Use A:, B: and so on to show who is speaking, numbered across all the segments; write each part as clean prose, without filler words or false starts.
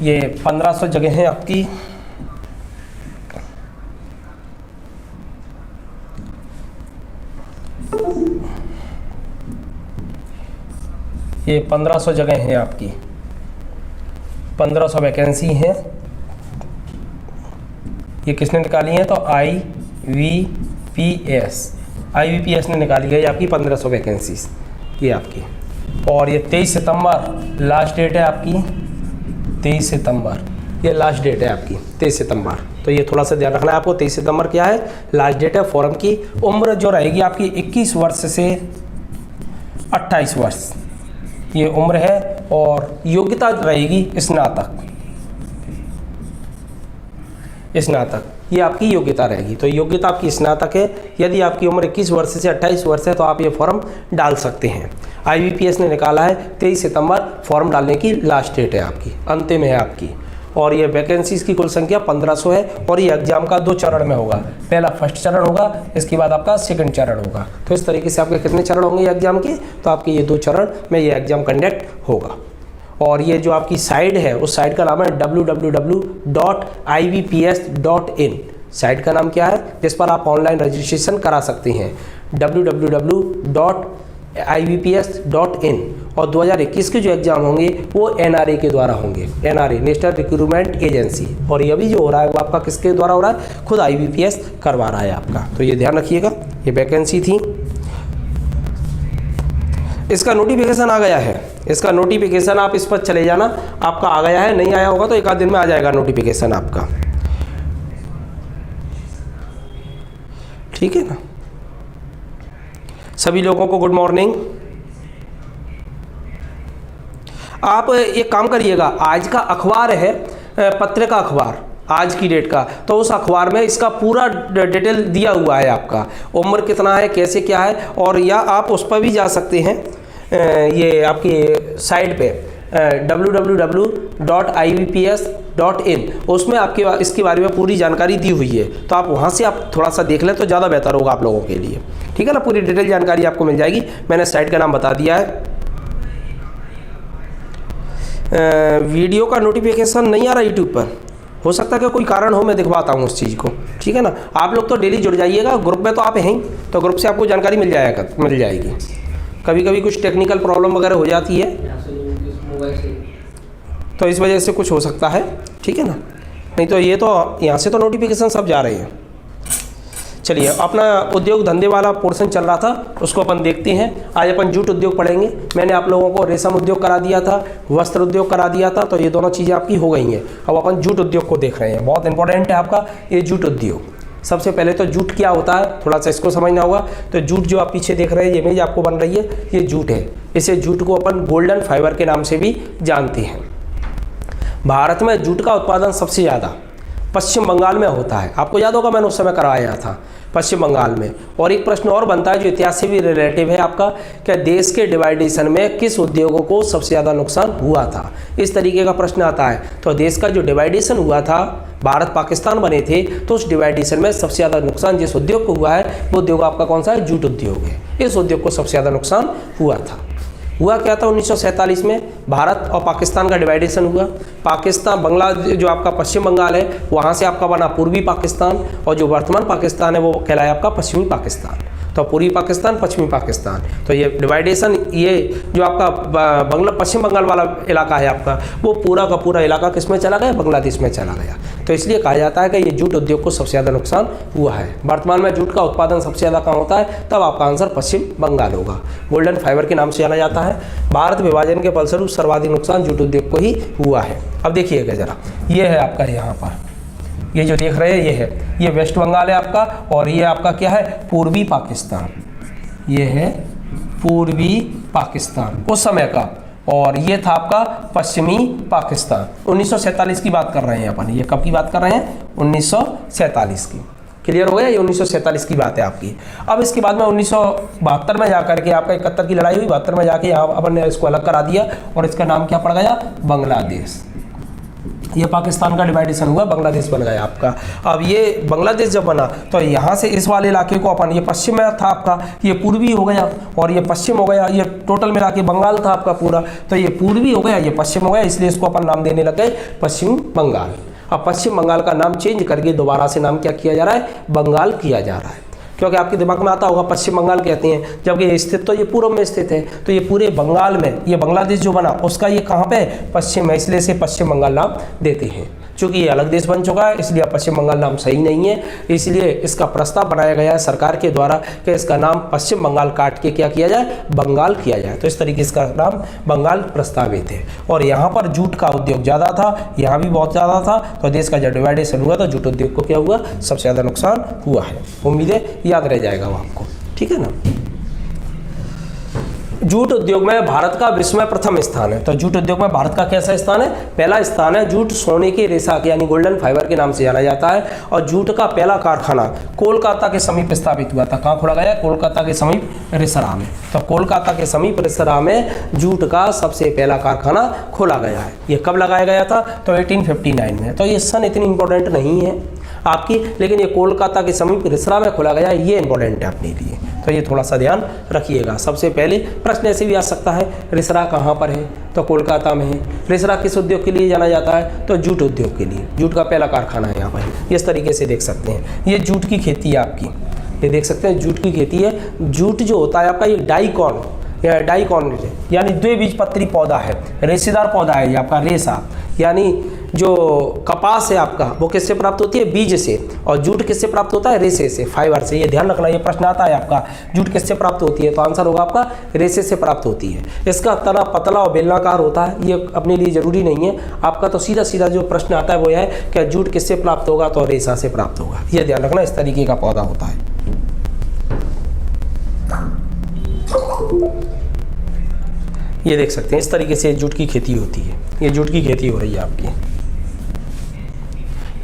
A: ये 1500 जगह हैं आपकी। ये 1500 जगह हैं आपकी, 1500 वैकेंसी हैं। ये किसने निकाली है? तो IVPS ने निकाली है आपकी 1500 वैकेंसीज, ये आपकी। और ये 23 सितंबर लास्ट डेट है आपकी, 23 सितंबर ये लास्ट डेट है आपकी, 23 सितंबर। तो ये थोड़ा सा ध्यान रखना है आपको, 23 सितंबर क्या है? लास्ट डेट है फॉर्म की। उम्र जो रहेगी आपकी 21 वर्ष से 28 वर्ष ये उम्र है। और योग्यता रहेगी स्नातक, ये आपकी योग्यता रहेगी। तो योग्यता आपकी स्नातक है। यदि आपकी उम्र 21 वर्ष से 28 वर्ष है तो आप ये फॉर्म डाल सकते हैं। IVPS ने निकाला है 23 सितंबर फॉर्म डालने की लास्ट डेट है आपकी, अंतिम है आपकी। और ये वैकेंसीज की कुल संख्या 1500 है। और ये एग्जाम का 2 चरण में होगा। पहला फर्स्ट चरण होगा, इसके बाद आपका सेकंड चरण होगा। तो इस तरीके से आपके कितने चरण होंगे एग्जाम के? तो आपके ये 2 चरण में ये एग्जाम कंडक्ट होगा। और ये जो आपकी साइट है उस साइट का नाम है www.ivps.in। साइट का नाम क्या है जिस पर आप ऑनलाइन रजिस्ट्रेशन करा सकते हैं? www.ivps.in। और 2021 के जो एग्ज़ाम होंगे वो NRA के द्वारा होंगे, NRA नेशनल रिक्रूटमेंट एजेंसी। और ये अभी जो हो रहा है वो आपका किसके द्वारा हो रहा है? खुद IVPS करवा रहा है आपका। तो ये ध्यान रखिएगा, ये वैकेंसी थी। इसका नोटिफिकेशन आ गया है, इसका नोटिफिकेशन आप इस पर चले जाना, आपका आ गया है। नहीं आया होगा तो 1 आध दिन में आ जाएगा नोटिफिकेशन आपका, ठीक है ना। सभी लोगों को गुड मॉर्निंग। आप एक काम करिएगा, आज का अखबार है पत्रिका अखबार आज की डेट का, तो उस अखबार में इसका पूरा डिटेल दिया हुआ है आपका, उम्र कितना है, कैसे क्या है। और या आप उस पर भी जा सकते हैं, ये आपकी साइट पे www.ivps.in, उसमें आपके इसके बारे में पूरी जानकारी दी हुई है। तो आप वहाँ से आप थोड़ा सा देख लें तो ज़्यादा बेहतर होगा आप लोगों के लिए, ठीक है ना। पूरी डिटेल जानकारी आपको मिल जाएगी। मैंने साइट का नाम बता दिया है। वीडियो का नोटिफिकेशन नहीं आ रहा यूट्यूब पर, हो सकता है कि कोई कारण हो, मैं दिखवाता हूँ उस चीज़ को, ठीक है ना। आप लोग तो डेली जुड़ जाइएगा, ग्रुप में तो आप हैं, तो ग्रुप से आपको जानकारी मिल जाएगी। कभी कभी कुछ टेक्निकल प्रॉब्लम वगैरह हो जाती है तो इस वजह से कुछ हो सकता है, ठीक है ना। नहीं तो ये तो यहाँ से तो नोटिफिकेशन सब जा रहे हैं। चलिए, अपना उद्योग धंधे वाला पोर्शन चल रहा था, उसको अपन देखते हैं। आज अपन जूट उद्योग पढ़ेंगे। मैंने आप लोगों को रेशम उद्योग करा दिया था, वस्त्र उद्योग करा दिया था, तो ये दोनों चीज़ें आपकी हो गई हैं। अब अपन जूट उद्योग को देख रहे हैं। बहुत इंपॉर्टेंट है आपका ये जूट उद्योग। सबसे पहले तो जूट क्या होता है थोड़ा सा इसको समझना होगा। तो जूट जो आप पीछे देख रहे हैं, ये इमेज आपको बन रही है, ये जूट है। इसे जूट को अपन गोल्डन फाइबर के नाम से भी जानते हैं। भारत में जूट का उत्पादन सबसे ज़्यादा पश्चिम बंगाल में होता है। आपको याद होगा मैंने उस समय करवाया था पश्चिम बंगाल में। और एक प्रश्न और बनता है जो इतिहास से भी रिलेटिव है आपका, क्या देश के डिवाइडेशन में किस उद्योगों को सबसे ज़्यादा नुकसान हुआ था? इस तरीके का प्रश्न आता है। तो देश का जो डिवाइडेशन हुआ था, भारत पाकिस्तान बने थे, तो उस डिवाइडेशन में सबसे ज़्यादा नुकसान जिस उद्योग को हुआ है वो उद्योग आपका कौन सा है? जूट उद्योग है। इस उद्योग को सबसे ज़्यादा नुकसान हुआ था। हुआ क्या था 1947 में भारत और पाकिस्तान का डिवाइडेशन हुआ। पाकिस्तान बंगला जो आपका पश्चिम बंगाल है वहाँ से आपका बना पूर्वी पाकिस्तान, और जो वर्तमान पाकिस्तान है वो कहलाया आपका पश्चिमी पाकिस्तान। तो पूर्वी पाकिस्तान, पश्चिमी पाकिस्तान, तो ये डिवाइडेशन, ये जो आपका पश्चिम बंगाल वाला इलाका है आपका, वो पूरा का पूरा इलाका किस में चला गया? बांग्लादेश में चला गया। तो इसलिए कहा जाता है कि ये जूट उद्योग को सबसे ज़्यादा नुकसान हुआ है। वर्तमान में जूट का उत्पादन सबसे ज़्यादा कहाँ होता है? तब आपका आंसर पश्चिम बंगाल होगा। गोल्डन फाइबर के नाम से जाना जाता है। भारत विभाजन के फलस्वरूप सर्वाधिक नुकसान जूट उद्योग को ही हुआ है। अब देखिएगा जरा, ये है आपका यहाँ पर, ये जो देख रहे हैं ये है, ये वेस्ट बंगाल है आपका, और ये आपका क्या है? पूर्वी पाकिस्तान। ये है पूर्वी पाकिस्तान उस समय का, और ये था आपका पश्चिमी पाकिस्तान। 1947 की बात कर रहे हैं अपन। ये कब की बात कर रहे हैं? 1947 की। क्लियर हो गया? ये 1947 की बात है आपकी। अब इसके बाद में 1972 में जाकर के आपका 71 की लड़ाई हुई, 72 में जाके यहाँ अपन ने इसको अलग करा दिया और इसका नाम क्या पड़ गया? बांग्लादेश। ये पाकिस्तान का डिवाइडेशन हुआ, बांग्लादेश बन गया आपका। अब ये बांग्लादेश जब बना तो यहाँ से इस वाले इलाके को अपन, ये पश्चिम में था आपका, ये पूर्वी हो गया और ये पश्चिम हो गया, ये टोटल मिला के बंगाल था आपका पूरा, तो ये पूर्वी हो गया, ये पश्चिम हो गया, इसलिए इसको अपन नाम देने लग गए पश्चिम बंगाल। अब पश्चिम बंगाल का नाम चेंज करके दोबारा से नाम क्या किया जा रहा है, बंगाल किया जा रहा है। क्योंकि आपके दिमाग में आता होगा पश्चिम बंगाल कहते हैं, जबकि ये स्थित तो ये पूर्व में स्थित है, तो ये पूरे बंगाल में, ये बांग्लादेश जो बना उसका ये कहाँ पे, पश्चिम है, इसलिए से पश्चिम बंगाल नाम देते हैं। चूँकि ये अलग देश बन चुका है इसलिए पश्चिम बंगाल नाम सही नहीं है, इसलिए इसका प्रस्ताव बनाया गया है सरकार के द्वारा कि इसका नाम पश्चिम बंगाल काट के क्या किया जाए, बंगाल किया जाए। तो इस तरीके से इसका नाम बंगाल प्रस्तावित है। और यहाँ पर जूट का उद्योग ज़्यादा था, यहाँ भी बहुत ज़्यादा था, तो देश का जब डिवाइडेशन हुआ तो जूट उद्योग को क्या हुआ, सबसे ज़्यादा नुकसान हुआ है। उम्मीद है याद रह जाएगा वो आपको, ठीक है ना। जूट उद्योग में भारत का विश्व में प्रथम स्थान है। तो जूट उद्योग में भारत का कैसा स्थान है, पहला स्थान है। जूट सोने के रेशा के यानी गोल्डन फाइबर के नाम से जाना जाता है। और जूट का पहला कारखाना कोलकाता के समीप स्थापित हुआ था। कहाँ खोला गया, कोलकाता के समीप रिसरा में। तो कोलकाता के समीप रिसरा में जूट का सबसे पहला कारखाना खोला गया है। ये कब लगाया गया था, तो 1859 में। तो ये सन इतनी इंपॉर्टेंट नहीं है आपकी, लेकिन ये कोलकाता के समीप रिसरा में खोला गया, ये इंपॉर्टेंट है अपने लिए, तो ये थोड़ा सा ध्यान रखिएगा। सबसे पहले प्रश्न ऐसे भी आ सकता है, रिसरा कहाँ पर है, तो कोलकाता में है। रिसरा किस उद्योग के लिए जाना जाता है, तो जूट उद्योग के लिए। जूट का पहला कारखाना है यहाँ पर, इस तरीके से देख सकते हैं। ये जूट की खेती है आपकी, ये देख सकते हैं जूट की खेती है। जूट जो होता है आपका ये डाइकॉन या डाइकॉन यानी द्विबीजपत्री पौधा है, रेशेदार पौधा है ये आपका। रेशा यानी जो कपास है आपका वो किससे प्राप्त होती है, बीज से, और जूट किससे प्राप्त होता है, रेशे से, फाइबर से। ये ध्यान रखना, ये प्रश्न आता है आपका, जूट किससे प्राप्त होती है, तो आंसर होगा आपका रेशे से प्राप्त होती है। इसका तना पतला और बेलनाकार होता है, ये अपने लिए जरूरी नहीं है आपका। तो सीधा सीधा जो प्रश्न आता है वो है कि जूट किससे प्राप्त होगा, तो रेशा से प्राप्त होगा। ये ध्यान रखना, इस तरीके का पौधा होता है। ये देख सकते हैं इस तरीके से जूट की खेती होती है। ये जूट की खेती हो रही है आपकी,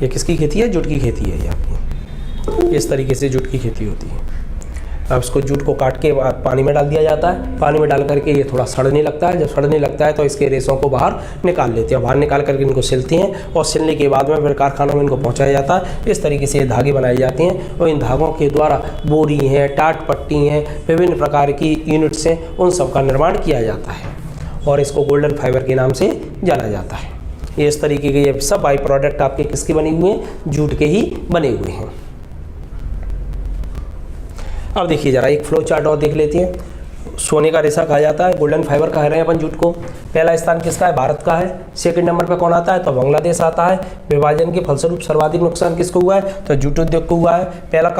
A: ये किसकी खेती है, जूट की खेती है ये आपकी। इस तरीके से जूट की खेती होती है। अब इसको जूट को काट के पानी में डाल दिया जाता है। पानी में डाल करके ये थोड़ा सड़ने लगता है। जब सड़ने लगता है तो इसके रेशों को बाहर निकाल लेते हैं। बाहर निकाल करके इनको सिलते हैं और सिलने के बाद में फिर कारखानों में इनको पहुंचाया जाता है। इस तरीके से ये धागे बनाए जाते हैं और इन धागों के द्वारा बोरी हैं, टाट पट्टी हैं, विभिन्न प्रकार की यूनिट्स हैं, उन सब का निर्माण किया जाता है और इसको गोल्डन फाइबर के नाम से जाना जाता है। ये इस तरीके के ये सब बाई प्रोडक्ट आपके किसके बने हुए हैं, जूट के ही बने हुए हैं। अब देखिए जरा एक फ्लो चार्ट और देख लेते हैं। सोने का रेशा कहा जाता है, गोल्डन फाइबर कह रहे हैं अपन जूट को। पहला स्थान किसका है, भारत का है। सेकंड नंबर पे कौन आता है, तो बांग्लादेश आता है। विभाजन के फलस्वरूप सर्वाधिक नुकसान किसको हुआ है, तो जूट उद्योग को हुआ है। पहला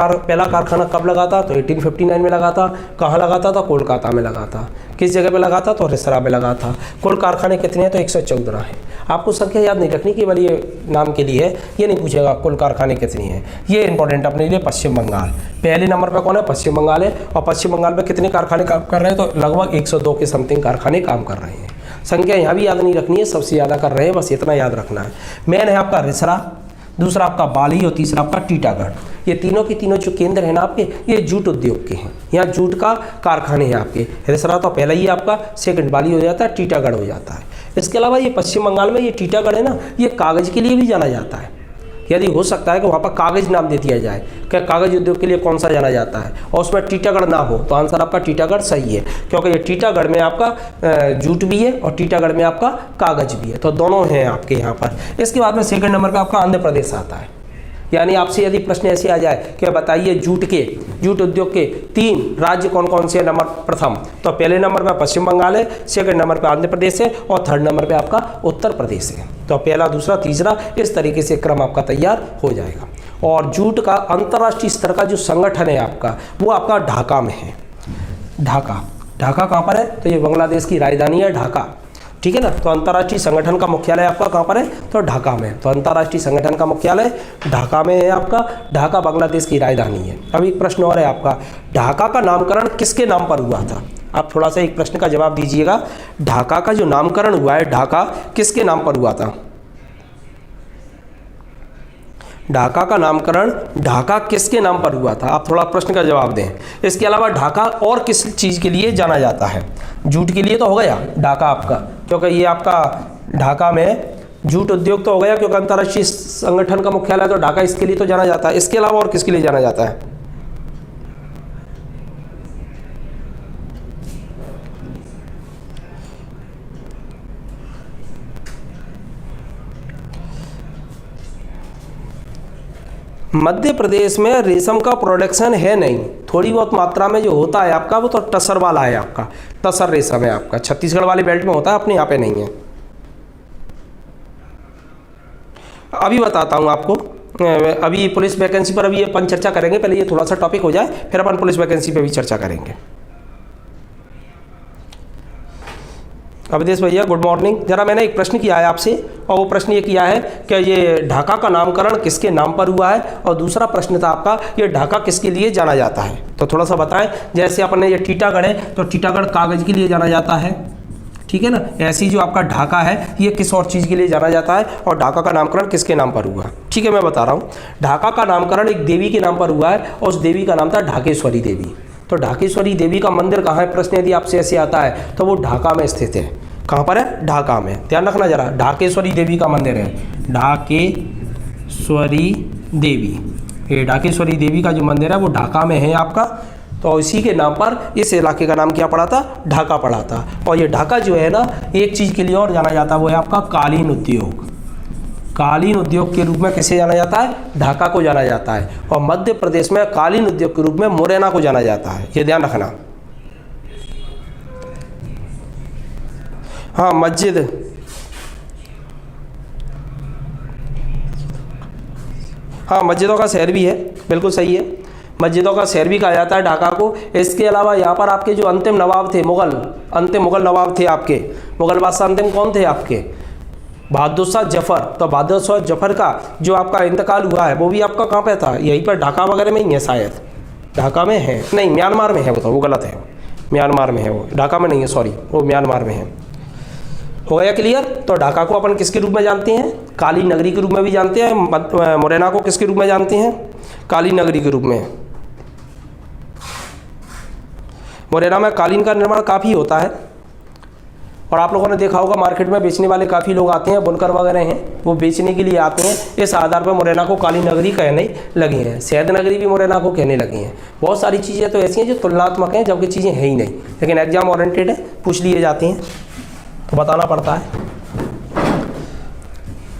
A: कारखाना कब लगा था, तो 1859 में लगा था। कहाँ लगा था, तो कोलकाता में लगा था। किस जगह पे लगा था, तो रिसरा में लगा था। कुल कारखाने कितने हैं, तो 114 है। आपको संख्या याद नहीं रखनी, केवल ये नाम के लिए है, ये नहीं पूछेगा कुल कारखाने कितने हैं। ये इंपॉर्टेंट अपने लिए। पश्चिम बंगाल पहले नंबर पर कौन है, पश्चिम बंगाल है। और पश्चिम बंगाल में कितने कारखाने काम कर रहे हैं, तो लगभग 102 के समथिंग कारखाने काम कर रहे हैं। संख्या यहाँ भी याद नहीं रखनी है, सबसे ज़्यादा कर रहे हैं, बस इतना याद रखना है। मेन है आपका रिसरा, दूसरा आपका बाली और तीसरा आपका टीटागढ़। ये तीनों के तीनों जो केंद्र हैं ना आपके, ये जूट उद्योग के हैं। यहाँ जूट का कारखाने हैं आपके। रिसरा तो पहला ही आपका, सेकंड बाली हो जाता है, टीटागढ़ हो जाता है। इसके अलावा ये पश्चिम बंगाल में ये टीटागढ़ है ना, ये कागज़ के लिए भी जाना जाता है। यदि हो सकता है कि वहाँ पर कागज़ नाम दे दिया जाए, क्या कागज़ उद्योग के लिए कौन सा जाना जाता है, और उसमें टीटागढ़ ना हो, तो आंसर आपका टीटागढ़ सही है। क्योंकि ये टीटागढ़ में आपका जूट भी है और टीटागढ़ में आपका कागज़ भी है, तो दोनों हैं आपके यहाँ पर। इसके बाद में सेकंड नंबर पर आपका आंध्र प्रदेश आता है। यानी आपसे यदि प्रश्न ऐसे आ जाए कि बताइए जूट उद्योग के 3 राज्य कौन कौन से, नंबर प्रथम, तो पहले नंबर पे पश्चिम बंगाल है, सेकंड नंबर पे आंध्र प्रदेश है और थर्ड नंबर पे आपका उत्तर प्रदेश है। तो पहला, दूसरा, तीसरा, इस तरीके से क्रम आपका तैयार हो जाएगा। और जूट का अंतर्राष्ट्रीय स्तर का जो संगठन है आपका, वो आपका ढाका में है। ढाका कहाँ पर है, तो ये बांग्लादेश की राजधानी है ढाका, ठीक है ना। तो अंतर्राष्ट्रीय संगठन का मुख्यालय आपका कहाँ पर है, तो ढाका में। तो अंतर्राष्ट्रीय संगठन का मुख्यालय ढाका में है आपका। ढाका बांग्लादेश की राजधानी है। अब एक प्रश्न और है आपका, ढाका का नामकरण किसके नाम पर हुआ था। आप थोड़ा सा एक प्रश्न का जवाब दीजिएगा। ढाका का जो नामकरण हुआ है, ढाका किसके नाम पर हुआ था। ढाका का नामकरण ढाका किसके नाम पर हुआ था, आप थोड़ा प्रश्न का जवाब दें। इसके अलावा ढाका और किस चीज़ के लिए जाना जाता है, जूट के लिए तो हो गया ढाका आपका, क्योंकि ये आपका ढाका में जूट उद्योग तो हो गया क्योंकि अंतर्राष्ट्रीय संगठन का मुख्यालय तो ढाका इसके लिए तो जाना जाता है। इसके अलावा और किसके लिए जाना जाता है? मध्य प्रदेश में रेशम का प्रोडक्शन है नहीं, थोड़ी बहुत मात्रा में जो होता है आपका वो तो टसर वाला है, आपका टसर रेशम है आपका, छत्तीसगढ़ वाले बेल्ट में होता है, अपने यहाँ पे नहीं है। अभी बताता हूँ आपको, अभी पुलिस वैकेंसी पर अभी अपन चर्चा करेंगे, पहले ये थोड़ा सा टॉपिक हो जाए फिर अपन पुलिस वैकेंसी पे भी चर्चा करेंगे। अवधेश भैया गुड मॉर्निंग। जरा मैंने एक प्रश्न किया है आपसे और वो प्रश्न ये किया है कि ये ढाका का नामकरण किसके नाम पर हुआ है, और दूसरा प्रश्न था आपका ये ढाका किसके लिए जाना जाता है, तो थोड़ा सा बताएं। जैसे अपने ये टीटागढ़ है तो टीटागढ़ कागज़ के लिए जाना जाता है, ठीक है ना। ऐसी जो आपका ढाका है ये किस और चीज़ के लिए जाना जाता है और ढाका का नामकरण किसके नाम पर हुआ, ठीक है मैं बता रहा हूँ। ढाका का नामकरण एक देवी के नाम पर हुआ है और उस देवी का नाम था ढाकेश्वरी देवी। तो ढाकेश्वरी देवी का मंदिर कहाँ है, प्रश्न यदि आपसे ऐसे आता है तो वो ढाका में स्थित है। कहाँ पर है? ढाका में। ध्यान रखना जरा, ढाकेश्वरी देवी का मंदिर है, ढाकेश्वरी देवी। ये ढाकेश्वरी देवी का जो मंदिर है वो ढाका में है आपका, तो इसी के नाम पर इस इलाके का नाम क्या पड़ा था? ढाका पड़ा था। और ये ढाका जो है ना एक चीज़ के लिए और जाना जाता है, वो है आपका कालीन उद्योग। कालीन उद्योग के रूप में किसे जाना जाता है? ढाका को जाना जाता है। और मध्य प्रदेश में कालीन उद्योग के रूप में मुरैना को जाना जाता है, ये ध्यान रखना। हाँ मस्जिद, हाँ मस्जिदों का शहर भी है, बिल्कुल सही है, मस्जिदों का शहर भी कहा जाता है ढाका को। इसके अलावा यहाँ पर आपके जो अंतिम नवाब थे, अंतिम मुगल नवाब थे आपके, मुगल बादशाह अंतिम कौन थे आपके? बहादुर शाह जफर। तो बहादुर शाह जफर का जो आपका इंतकाल हुआ है वो भी आपका कहाँ पे था? यहीं पर ढाका वगैरह में ही है शायद, ढाका में है नहीं, म्यांमार में है वो, तो वो गलत है, म्यांमार में है वो, ढाका में नहीं है, सॉरी वो म्यांमार में है। हो गया क्लियर? तो ढाका को अपन किसके रूप में जानते हैं? काली नगरी के रूप में भी जानते हैं। मुरैना को किसके रूप में जानते हैं? काली नगरी के रूप में। मुरैना में कालीन का निर्माण काफ़ी होता है और आप लोगों ने देखा होगा मार्केट में बेचने वाले काफ़ी लोग आते हैं, बुनकर वगैरह हैं, वो बेचने के लिए आते हैं। इस आधार पर मुरैना को काली नगरी कहने लगे हैं। शहद नगरी भी मुरैना को कहने लगे हैं। बहुत सारी चीज़ें तो ऐसी हैं जो तुलनात्मक हैं, जबकि चीज़ें है ही नहीं, लेकिन एग्जाम ओरिएंटेड है, पूछ लिए जाती हैं तो बताना पड़ता है।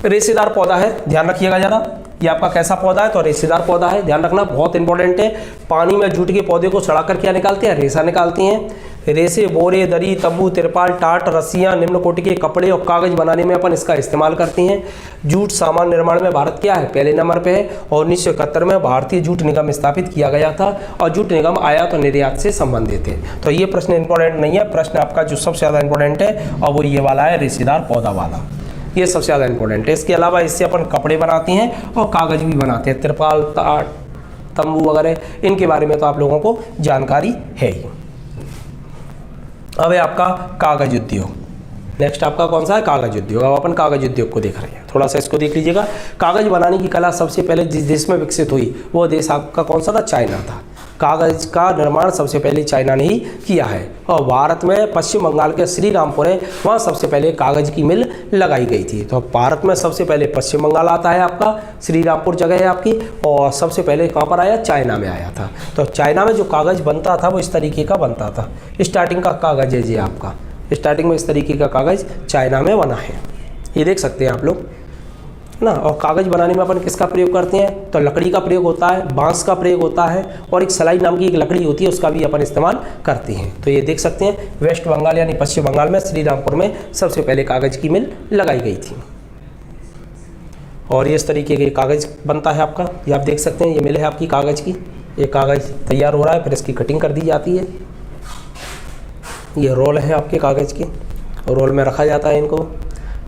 A: रेशेदार पौधा है, ध्यान रखिएगा जरा, ये आपका कैसा पौधा है? तो रेशेदार पौधा है, ध्यान रखना बहुत इंपॉर्टेंट है। पानी में जूट के पौधे को सड़ाकर क्या निकालते हैं? रेशा निकालती हैं। रेशे बोरे, दरी, तंबू, तिरपाल, टाट, रस्सियाँ, निम्न कोटि के कपड़े और कागज़ बनाने में अपन इसका इस्तेमाल करते हैं। जूट सामान निर्माण में भारत क्या है? पहले नंबर पे है। और 1971 में भारतीय जूट निगम स्थापित किया गया था और जूट निगम आयात और निर्यात से संबंधित है। तो ये प्रश्न इंपॉर्टेंट नहीं है, प्रश्न आपका जो सबसे ज़्यादा इंपॉर्टेंट है और वो ये वाला है, रेशेदार पौधा वाला, ये सबसे ज़्यादा इंपॉर्टेंट है। इसके अलावा इससे अपन कपड़े बनाते हैं और कागज़ भी बनाते हैं, तिरपाल, टाट, तंबू वगैरह, इनके बारे में तो आप लोगों को जानकारी है ही। अब है आपका कागज उद्योग। नेक्स्ट आपका कौन सा है? कागज उद्योग। अब अपन कागज उद्योग को देख रहे हैं, थोड़ा सा इसको देख लीजिएगा। कागज बनाने की कला सबसे पहले जिस देश में विकसित हुई वो देश आपका कौन सा था? चाइना था। कागज का निर्माण सबसे पहले चाइना ने ही किया है और भारत में पश्चिम बंगाल के श्री रामपुर है, वहाँ सबसे पहले कागज की मिल लगाई गई थी। तो भारत में सबसे पहले पश्चिम बंगाल आता है आपका, श्री रामपुर जगह है आपकी, और सबसे पहले कहाँ पर आया? चाइना में आया था। तो चाइना में जो कागज़ बनता था वो इस तरीके का बनता था। स्टार्टिंग का कागज़ है जी आपका, स्टार्टिंग में इस तरीके का कागज़ चाइना में बना है, ये देख सकते हैं आप लोग ना। और कागज़ बनाने में अपन किसका प्रयोग करते हैं? तो लकड़ी का प्रयोग होता है, बांस का प्रयोग होता है और एक सलाई नाम की एक लकड़ी होती है, उसका भी अपन इस्तेमाल करते हैं। तो ये देख सकते हैं वेस्ट बंगाल यानी पश्चिम बंगाल में श्री रामपुर में सबसे पहले कागज़ की मिल लगाई गई थी और ये इस तरीके के कागज़ बनता है आपका। ये आप देख सकते हैं, ये मिल है आपकी कागज़ की, ये कागज़ तैयार हो रहा है, फिर इसकी कटिंग कर दी जाती है। ये रोल है आपके कागज़ की, रोल में रखा जाता है इनको।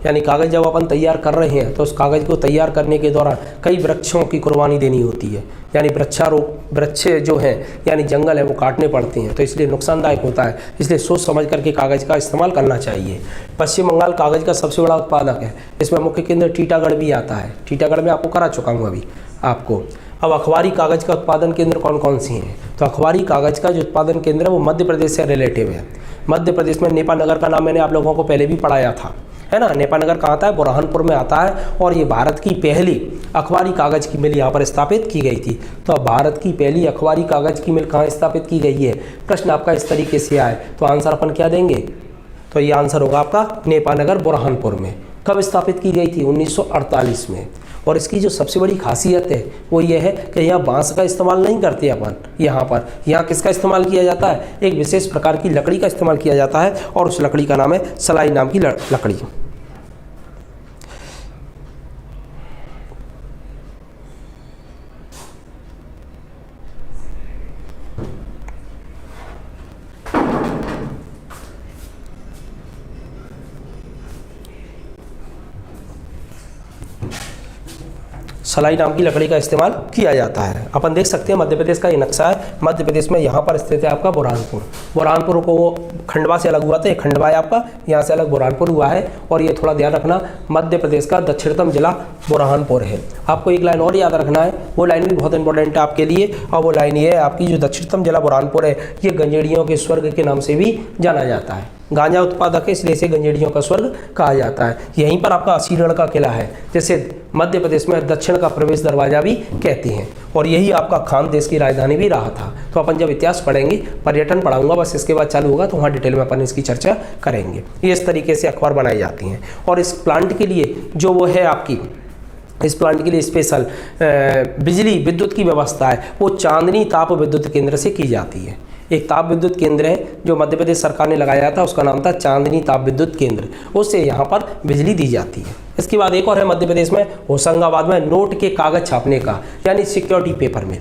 A: यानी कागज़ जब अपन तैयार कर रहे हैं तो उस कागज़ को तैयार करने के दौरान कई वृक्षों की कुर्बानी देनी होती है, यानी वृक्ष जो हैं यानी जंगल है वो काटने पड़ते हैं, तो इसलिए नुकसानदायक होता है। इसलिए सोच समझ करके कागज़ का इस्तेमाल करना चाहिए। पश्चिम बंगाल कागज़ का सबसे बड़ा उत्पादक है। इसमें मुख्य केंद्र टीटागढ़ भी आता है, टीटागढ़ में आपको करा चुका हूँ अभी आपको। अब अखबारी कागज़ का उत्पादन केंद्र कौन कौन से हैं? तो अखबारी कागज़ का जो उत्पादन केंद्र है वो मध्य प्रदेश से रिलेटिव है। मध्य प्रदेश में नेपा नगर का नाम मैंने आप लोगों को पहले भी पढ़ाया था, है ना। नेपानगर कहाँ आता है, बुरहानपुर में आता है, और ये भारत की पहली अखबारी कागज़ की मिल यहाँ पर स्थापित की गई थी। तो अब भारत की पहली अखबारी कागज़ की मिल कहाँ स्थापित की गई है, प्रश्न आपका इस तरीके से आए तो आंसर अपन क्या देंगे, तो ये आंसर होगा आपका नेपानगर बुरहानपुर में। कब स्थापित की गई थी, 1948 में। और इसकी जो सबसे बड़ी खासियत है वो ये है कि यहाँ बांस का इस्तेमाल नहीं करते अपन, यहाँ किसका इस्तेमाल किया जाता है, एक विशेष प्रकार की लकड़ी का इस्तेमाल किया जाता है, और उस लकड़ी का नाम है सलाई नाम की लकड़ी। सलाई नाम की लकड़ी का इस्तेमाल किया जाता है। अपन देख सकते हैं मध्य प्रदेश का ये नक्शा है। मध्य प्रदेश में यहाँ पर स्थित है आपका बुरहानपुर। बुरहानपुर को वो खंडवा से अलग हुआ था, ये खंडवा है आपका, यहाँ से अलग बुरहानपुर हुआ है। और ये थोड़ा ध्यान रखना, मध्य प्रदेश का दक्षिणतम जिला बुरहानपुर है। आपको एक लाइन और याद रखना है, वो लाइन भी बहुत इंपॉर्टेंट है आपके लिए, और वो लाइन ये है आपकी, जो दक्षिणतम जिला बुरहानपुर है ये गंजेड़ियों के स्वर्ग के नाम से भी जाना जाता है। गांजा उत्पादक है इसलिए इसे गंजेड़ियों का स्वर्ग कहा जाता है। यहीं पर आपका असीरण का किला है, जैसे मध्य प्रदेश में दक्षिण का प्रवेश दरवाजा भी कहते हैं। और यही आपका खान देश की राजधानी भी रहा था। तो अपन जब इतिहास पढ़ेंगे, पर्यटन पढ़ाऊंगा बस, इसके बाद चालू होगा तो वहाँ डिटेल में अपन इसकी चर्चा करेंगे। ये इस तरीके से अखबार बनाई जाती हैं। और इस प्लांट के लिए जो वो है आपकी, इस प्लांट के लिए स्पेशल बिजली विद्युत की व्यवस्था है, वो चांदनी ताप विद्युत केंद्र से की जाती है। एक ताप विद्युत केंद्र है जो मध्य प्रदेश सरकार ने लगाया था, उसका नाम था चांदनी ताप विद्युत केंद्र, उससे यहाँ पर बिजली दी जाती है। इसके बाद एक और है मध्य प्रदेश में, होशंगाबाद में, नोट के कागज़ छापने का, यानी सिक्योरिटी पेपर मिल।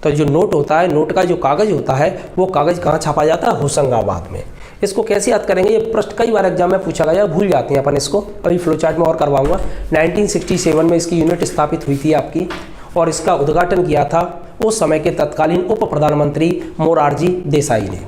A: तो जो नोट होता है, नोट का जो कागज़ होता है, वो कागज़ कहाँ छापा जाता है, होशंगाबाद में। इसको कैसे याद करेंगे, ये प्रश्न कई बार एग्जाम में पूछा गया, भूल जाते हैं अपन इसको। अभी फ्लो चार्ट में और करवाऊंगा। 1967 में इसकी यूनिट स्थापित हुई थी आपकी, और इसका उद्घाटन किया था उस समय के तत्कालीन उप प्रधानमंत्री मोरारजी देसाई ने।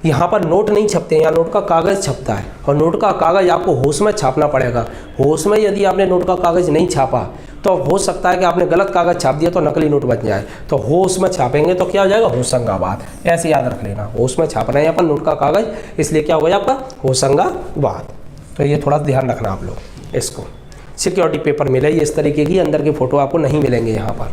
A: यहाँ पर नोट नहीं छपते हैं, यहाँ नोट का कागज़ छपता है, और नोट का कागज़ आपको होश में छापना पड़ेगा। होश में यदि आपने नोट का कागज़ नहीं छापा तो हो सकता है कि आपने गलत कागज़ छाप दिया तो नकली नोट बन जाए। तो होश में छापेंगे तो क्या हो जाएगा, होशंगाबाद। ऐसे याद रख लेना, होश में छापना है अपन नोट का कागज़, इसलिए क्या होगा आपका, होशंगाबाद। तो ये थोड़ा ध्यान रखना आप लोग इसको। सिक्योरिटी पेपर मिले, ये इस तरीके की, अंदर के फोटो आपको नहीं मिलेंगे यहाँ पर,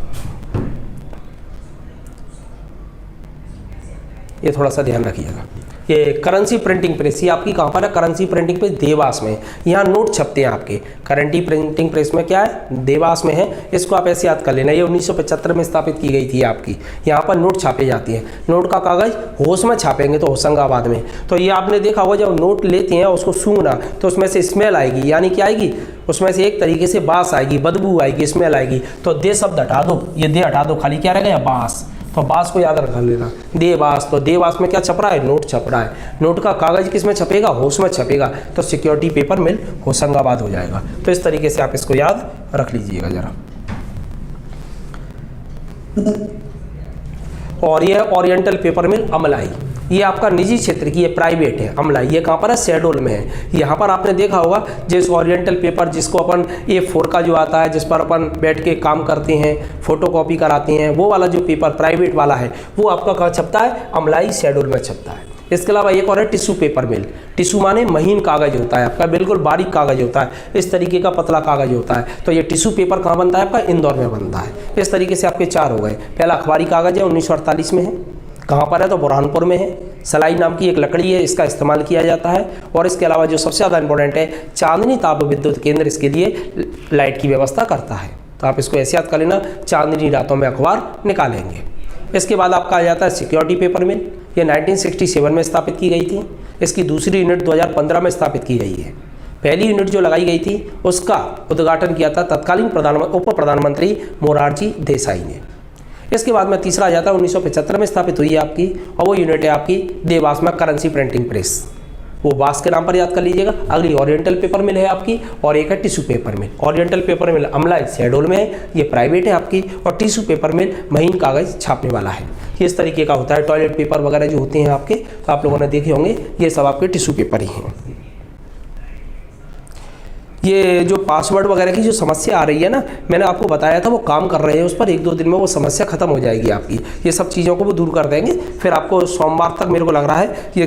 A: ये थोड़ा सा ध्यान रखिएगा। ये करेंसी प्रिंटिंग प्रेस, ये आपकी कहाँ पर है, करेंसी प्रिंटिंग प्रेस देवास में। यहाँ नोट छपते हैं आपके। करेंसी प्रिंटिंग प्रेस में क्या है, देवास में है। इसको आप ऐसे याद कर लेना। ये 1975 में स्थापित की गई थी आपकी। यहाँ पर नोट छापे जाती हैं। नोट का कागज़ होश में छापेंगे तो होशंगाबाद में। तो ये आपने देखा होगा, जब नोट लेते हैं उसको सूंघना तो उसमें से स्मेल आएगी, यानी क्या आएगी, उसमें से एक तरीके से बास आएगी, बदबू आएगी, स्मेल आएगी। तो दे शब्द हटा दो, ये दे हटा दो, खाली क्या रह गया, बास। तो बास को याद रख लेना, देवास। तो देवास में क्या छप रहा है, नोट छप रहा है। नोट का कागज़ किस में छपेगा, होश में छपेगा। तो सिक्योरिटी पेपर मिल होशंगाबाद हो जाएगा। तो इस तरीके से आप इसको याद रख लीजिएगा जरा। और ये ओरिएंटल पेपर मिल अमलाई, ये आपका निजी क्षेत्र की, ये प्राइवेट है अमलाई। ये कहाँ पर है, शहडोल में है। यहाँ पर आपने देखा होगा जिस ओरिएंटल पेपर, जिसको अपन A4 का जो आता है, जिस पर अपन बैठ के काम करते हैं, फोटोकॉपी कराते हैं, वो वाला जो पेपर प्राइवेट वाला है वो आपका कहाँ छपता है, अमलाई शहडोल में छपता है। इसके अलावा एक और है टिश्यू पेपर मिल। टिश्यू माने महीन कागज़ होता है आपका, बिल्कुल बारीक कागज़ होता है, इस तरीके का पतला कागज़ होता है। तो ये टिश्यू पेपर कहाँ बनता है आपका, इंदौर में बनता है। इस तरीके से आपके 4 हो गए। पहला अखबारी कागज़ है, 1948 में है। कहाँ पर है, तो बुरहानपुर में है। सलाई नाम की एक लकड़ी है, इसका इस्तेमाल किया जाता है। और इसके अलावा जो सबसे ज़्यादा इंपॉर्टेंट है, चांदनी ताप विद्युत केंद्र इसके लिए लाइट की व्यवस्था करता है। तो आप इसको ऐसे याद कर लेना, चांदनी रातों में अखबार निकालेंगे। इसके बाद आपका आ जाता है सिक्योरिटी पेपर मिल। ये 1967 में स्थापित की गई थी। इसकी दूसरी यूनिट 2015 में स्थापित की गई है। पहली यूनिट जो लगाई गई थी उसका उद्घाटन किया था तत्कालीन उप प्रधानमंत्री मोरारजी देसाई ने। इसके बाद में तीसरा आ जाता है 1975 में स्थापित हुई है आपकी, और वो यूनिट है आपकी देवास में करेंसी प्रिंटिंग प्रेस। वो बास के नाम पर याद कर लीजिएगा। अगली ओरिएंटल पेपर मिल है आपकी, और एक है टिश्यू पेपर मिल। ओरिएंटल पेपर मिल अमलाई शहडोल में है, ये प्राइवेट है आपकी। और टिश्यू पेपर मिल महीन कागज़ छापने वाला है। ये इस तरीके का होता है। टॉयलेट पेपर वगैरह जो होते हैं आपके, तो आप लोगों ने देखे होंगे, ये सब आपके टिश्यू पेपर ही हैं। ये जो पासवर्ड वगैरह की जो समस्या आ रही है ना, मैंने आपको बताया था वो काम कर रहे हैं उस पर, 1-2 दिन में वो समस्या ख़त्म हो जाएगी आपकी। ये सब चीज़ों को वो दूर कर देंगे, फिर आपको सोमवार तक मेरे को लग रहा है ये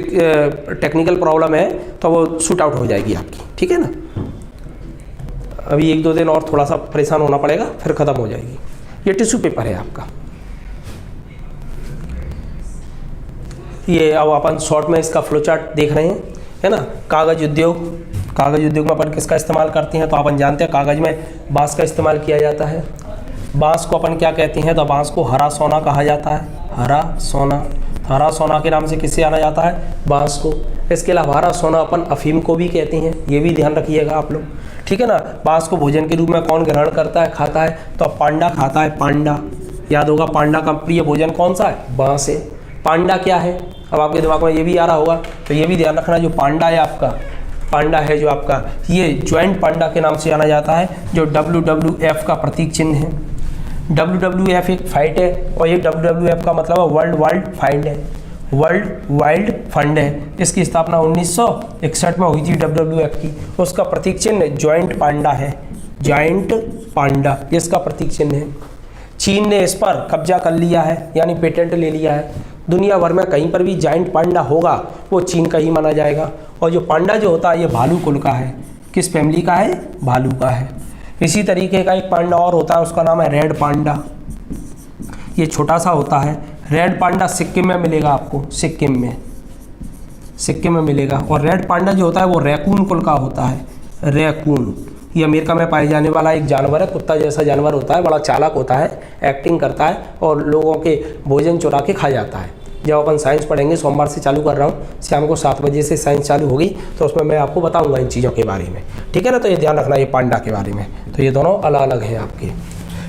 A: टेक्निकल प्रॉब्लम है तो वो शूट आउट हो जाएगी आपकी, ठीक है ना। अभी 1-2 दिन और थोड़ा सा परेशान होना पड़ेगा, फिर ख़त्म हो जाएगी। ये टिश्यू पेपर है आपका। ये अब अपन शॉर्ट में इसका फ्लो चार्ट देख रहे हैं, है ना। कागज़ उद्योग, कागज़ उद्योग में अपन किसका इस्तेमाल करते हैं, तो अपन जानते हैं कागज़ में बांस का इस्तेमाल किया जाता है। बांस को अपन क्या कहते हैं, तो बांस को हरा सोना कहा जाता है, हरा सोना। हरा सोना के नाम से किससे जाना जाता है, बांस को। इसके अलावा हरा सोना अपन अफीम को भी कहते हैं, ये भी ध्यान रखिएगा आप लोग, ठीक है ना। बांस को भोजन के रूप में कौन ग्रहण करता है, खाता है, तो पांडा खाता है, पांडा। याद होगा पांडा का प्रिय भोजन कौन सा है, बांस है। पांडा क्या है, अब आपके दिमाग में ये भी आ रहा होगा, तो ये भी ध्यान रखना, जो पांडा है आपका, पांडा है जो आपका, ये ज्वाइंट पांडा के नाम से जाना जाता है, जो WWF का प्रतीक चिन्ह है। WWF एक फाइट है, और ये WWF का मतलब है वर्ल्ड वाइल्ड फंड है, वर्ल्ड वाइल्ड फंड है। इसकी स्थापना 1961 में हुई थी WWF की। उसका प्रतीक चिन्ह ज्वाइंट पांडा है, ज्वाइंट पांडा इसका प्रतीक चिन्ह है। चीन ने इस पर कब्जा कर लिया है, यानी पेटेंट ले लिया है। दुनिया भर में कहीं पर भी जाइंट पांडा होगा वो चीन का ही माना जाएगा। और जो पांडा जो होता है ये भालू कुल का है, किस फैमिली का है, भालू का है। इसी तरीके का एक पांडा और होता है, उसका नाम है रेड पांडा, ये छोटा सा होता है। रेड पांडा सिक्किम में मिलेगा आपको, सिक्किम में मिलेगा। और रेड पांडा जो होता है वो रैकून कुल का होता है, रैकून। ये अमेरिका में पाए जाने वाला एक जानवर है, कुत्ता जैसा जानवर होता है, बड़ा चालाक होता है, एक्टिंग करता है और लोगों के भोजन चुरा के खा जाता है। जब अपन साइंस पढ़ेंगे, सोमवार से चालू कर रहा हूँ, शाम को 7 बजे से साइंस चालू होगी, तो उसमें मैं आपको बताऊंगा इन चीज़ों के बारे में, ठीक है ना। तो ये ध्यान रखना, ये पांडा के बारे में। तो ये दोनों अलग अलग हैं आपके।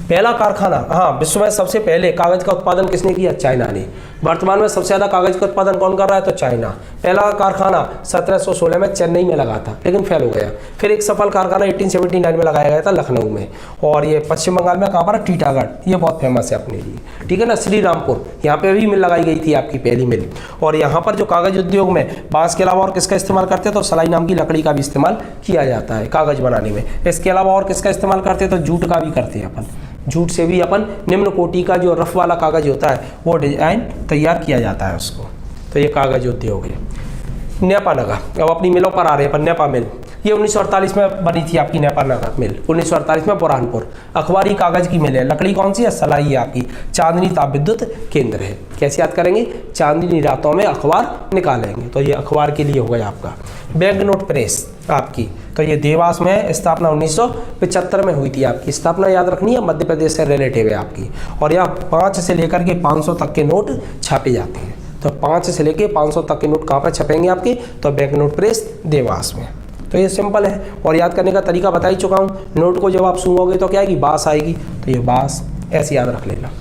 A: पहला कारखाना, हाँ, विश्व में सबसे पहले कागज़ का उत्पादन किसने किया, चाइना ने। वर्तमान में सबसे ज़्यादा कागज़ का उत्पादन कौन कर रहा है, तो चाइना। पहला कारखाना 1716 में चेन्नई में लगा था, लेकिन फेल हो गया। फिर एक सफल कारखाना 1879 में लगाया गया था लखनऊ में। और ये पश्चिम बंगाल में कहाँ पर, टीटागढ़, ये बहुत फेमस है अपने लिए, ठीक है ना। श्री रामपुर, यहाँ पे भी मिल लगाई गई थी आपकी पहली मिल। और यहाँ पर जो कागज़ उद्योग में बांस के अलावा और किसका इस्तेमाल करते हैं, तो सलाई नाम की लकड़ी का भी इस्तेमाल किया जाता है कागज़ बनाने में। इसके अलावा और किसका इस्तेमाल करते हैं, तो जूट का भी करते हैं अपन। जूट से भी अपन निम्न कोटि का जो रफ वाला कागज़ होता है वो डिजाइन तैयार किया जाता है उसको। तो ये कागज़ उद्योग है। नेपा नगर, अब अपनी मिलों पर आ रहे हैं अपन। नेपा मिल, ये 1948 में बनी थी आपकी नेपा नगर मिल, 1948 में बुरहानपुर। अखबारी कागज़ की मिल है, लकड़ी कौन सी है, सलाई है आपकी। चांदनी ताप विद्युत केंद्र है। कैसे याद करेंगे, चांदनी रातों में अखबार निकालेंगे, तो ये अखबार के लिए हो गया आपका। बैंक नोट प्रेस आपकी, तो ये देवास में स्थापना 1975 में हुई थी आपकी। स्थापना याद रखनी है, मध्य प्रदेश से रिलेटिव है आपकी। और यहाँ 5 से लेकर के 500 तक के नोट छापे जाते हैं। तो 5 से लेकर 500 तक के नोट कहाँ पर छपेंगे आपके, तो बैंक नोट प्रेस देवास में। तो ये सिंपल है और याद करने का तरीका बता ही चुका हूँ। नोट को जब आप सूंघोगे तो क्या आएगी, बास आएगी, तो ये बास ऐसे याद रख लेना।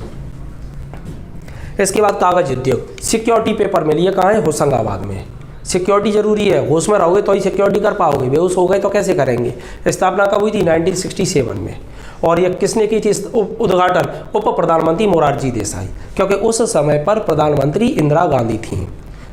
A: इसके बाद कागज़ उद्योग, सिक्योरिटी पेपर मिल, ये कहाँ है, होशंगाबाद में। सिक्योरिटी जरूरी है, होश में रहोगे तो ही सिक्योरिटी कर पाओगे, बेहोश हो गए तो कैसे करेंगे। स्थापना कब हुई थी, 1967 में। और ये किसने की थी उद्घाटन, उप प्रधानमंत्री मोरारजी देसाई, क्योंकि उस समय पर प्रधानमंत्री इंदिरा गांधी थी।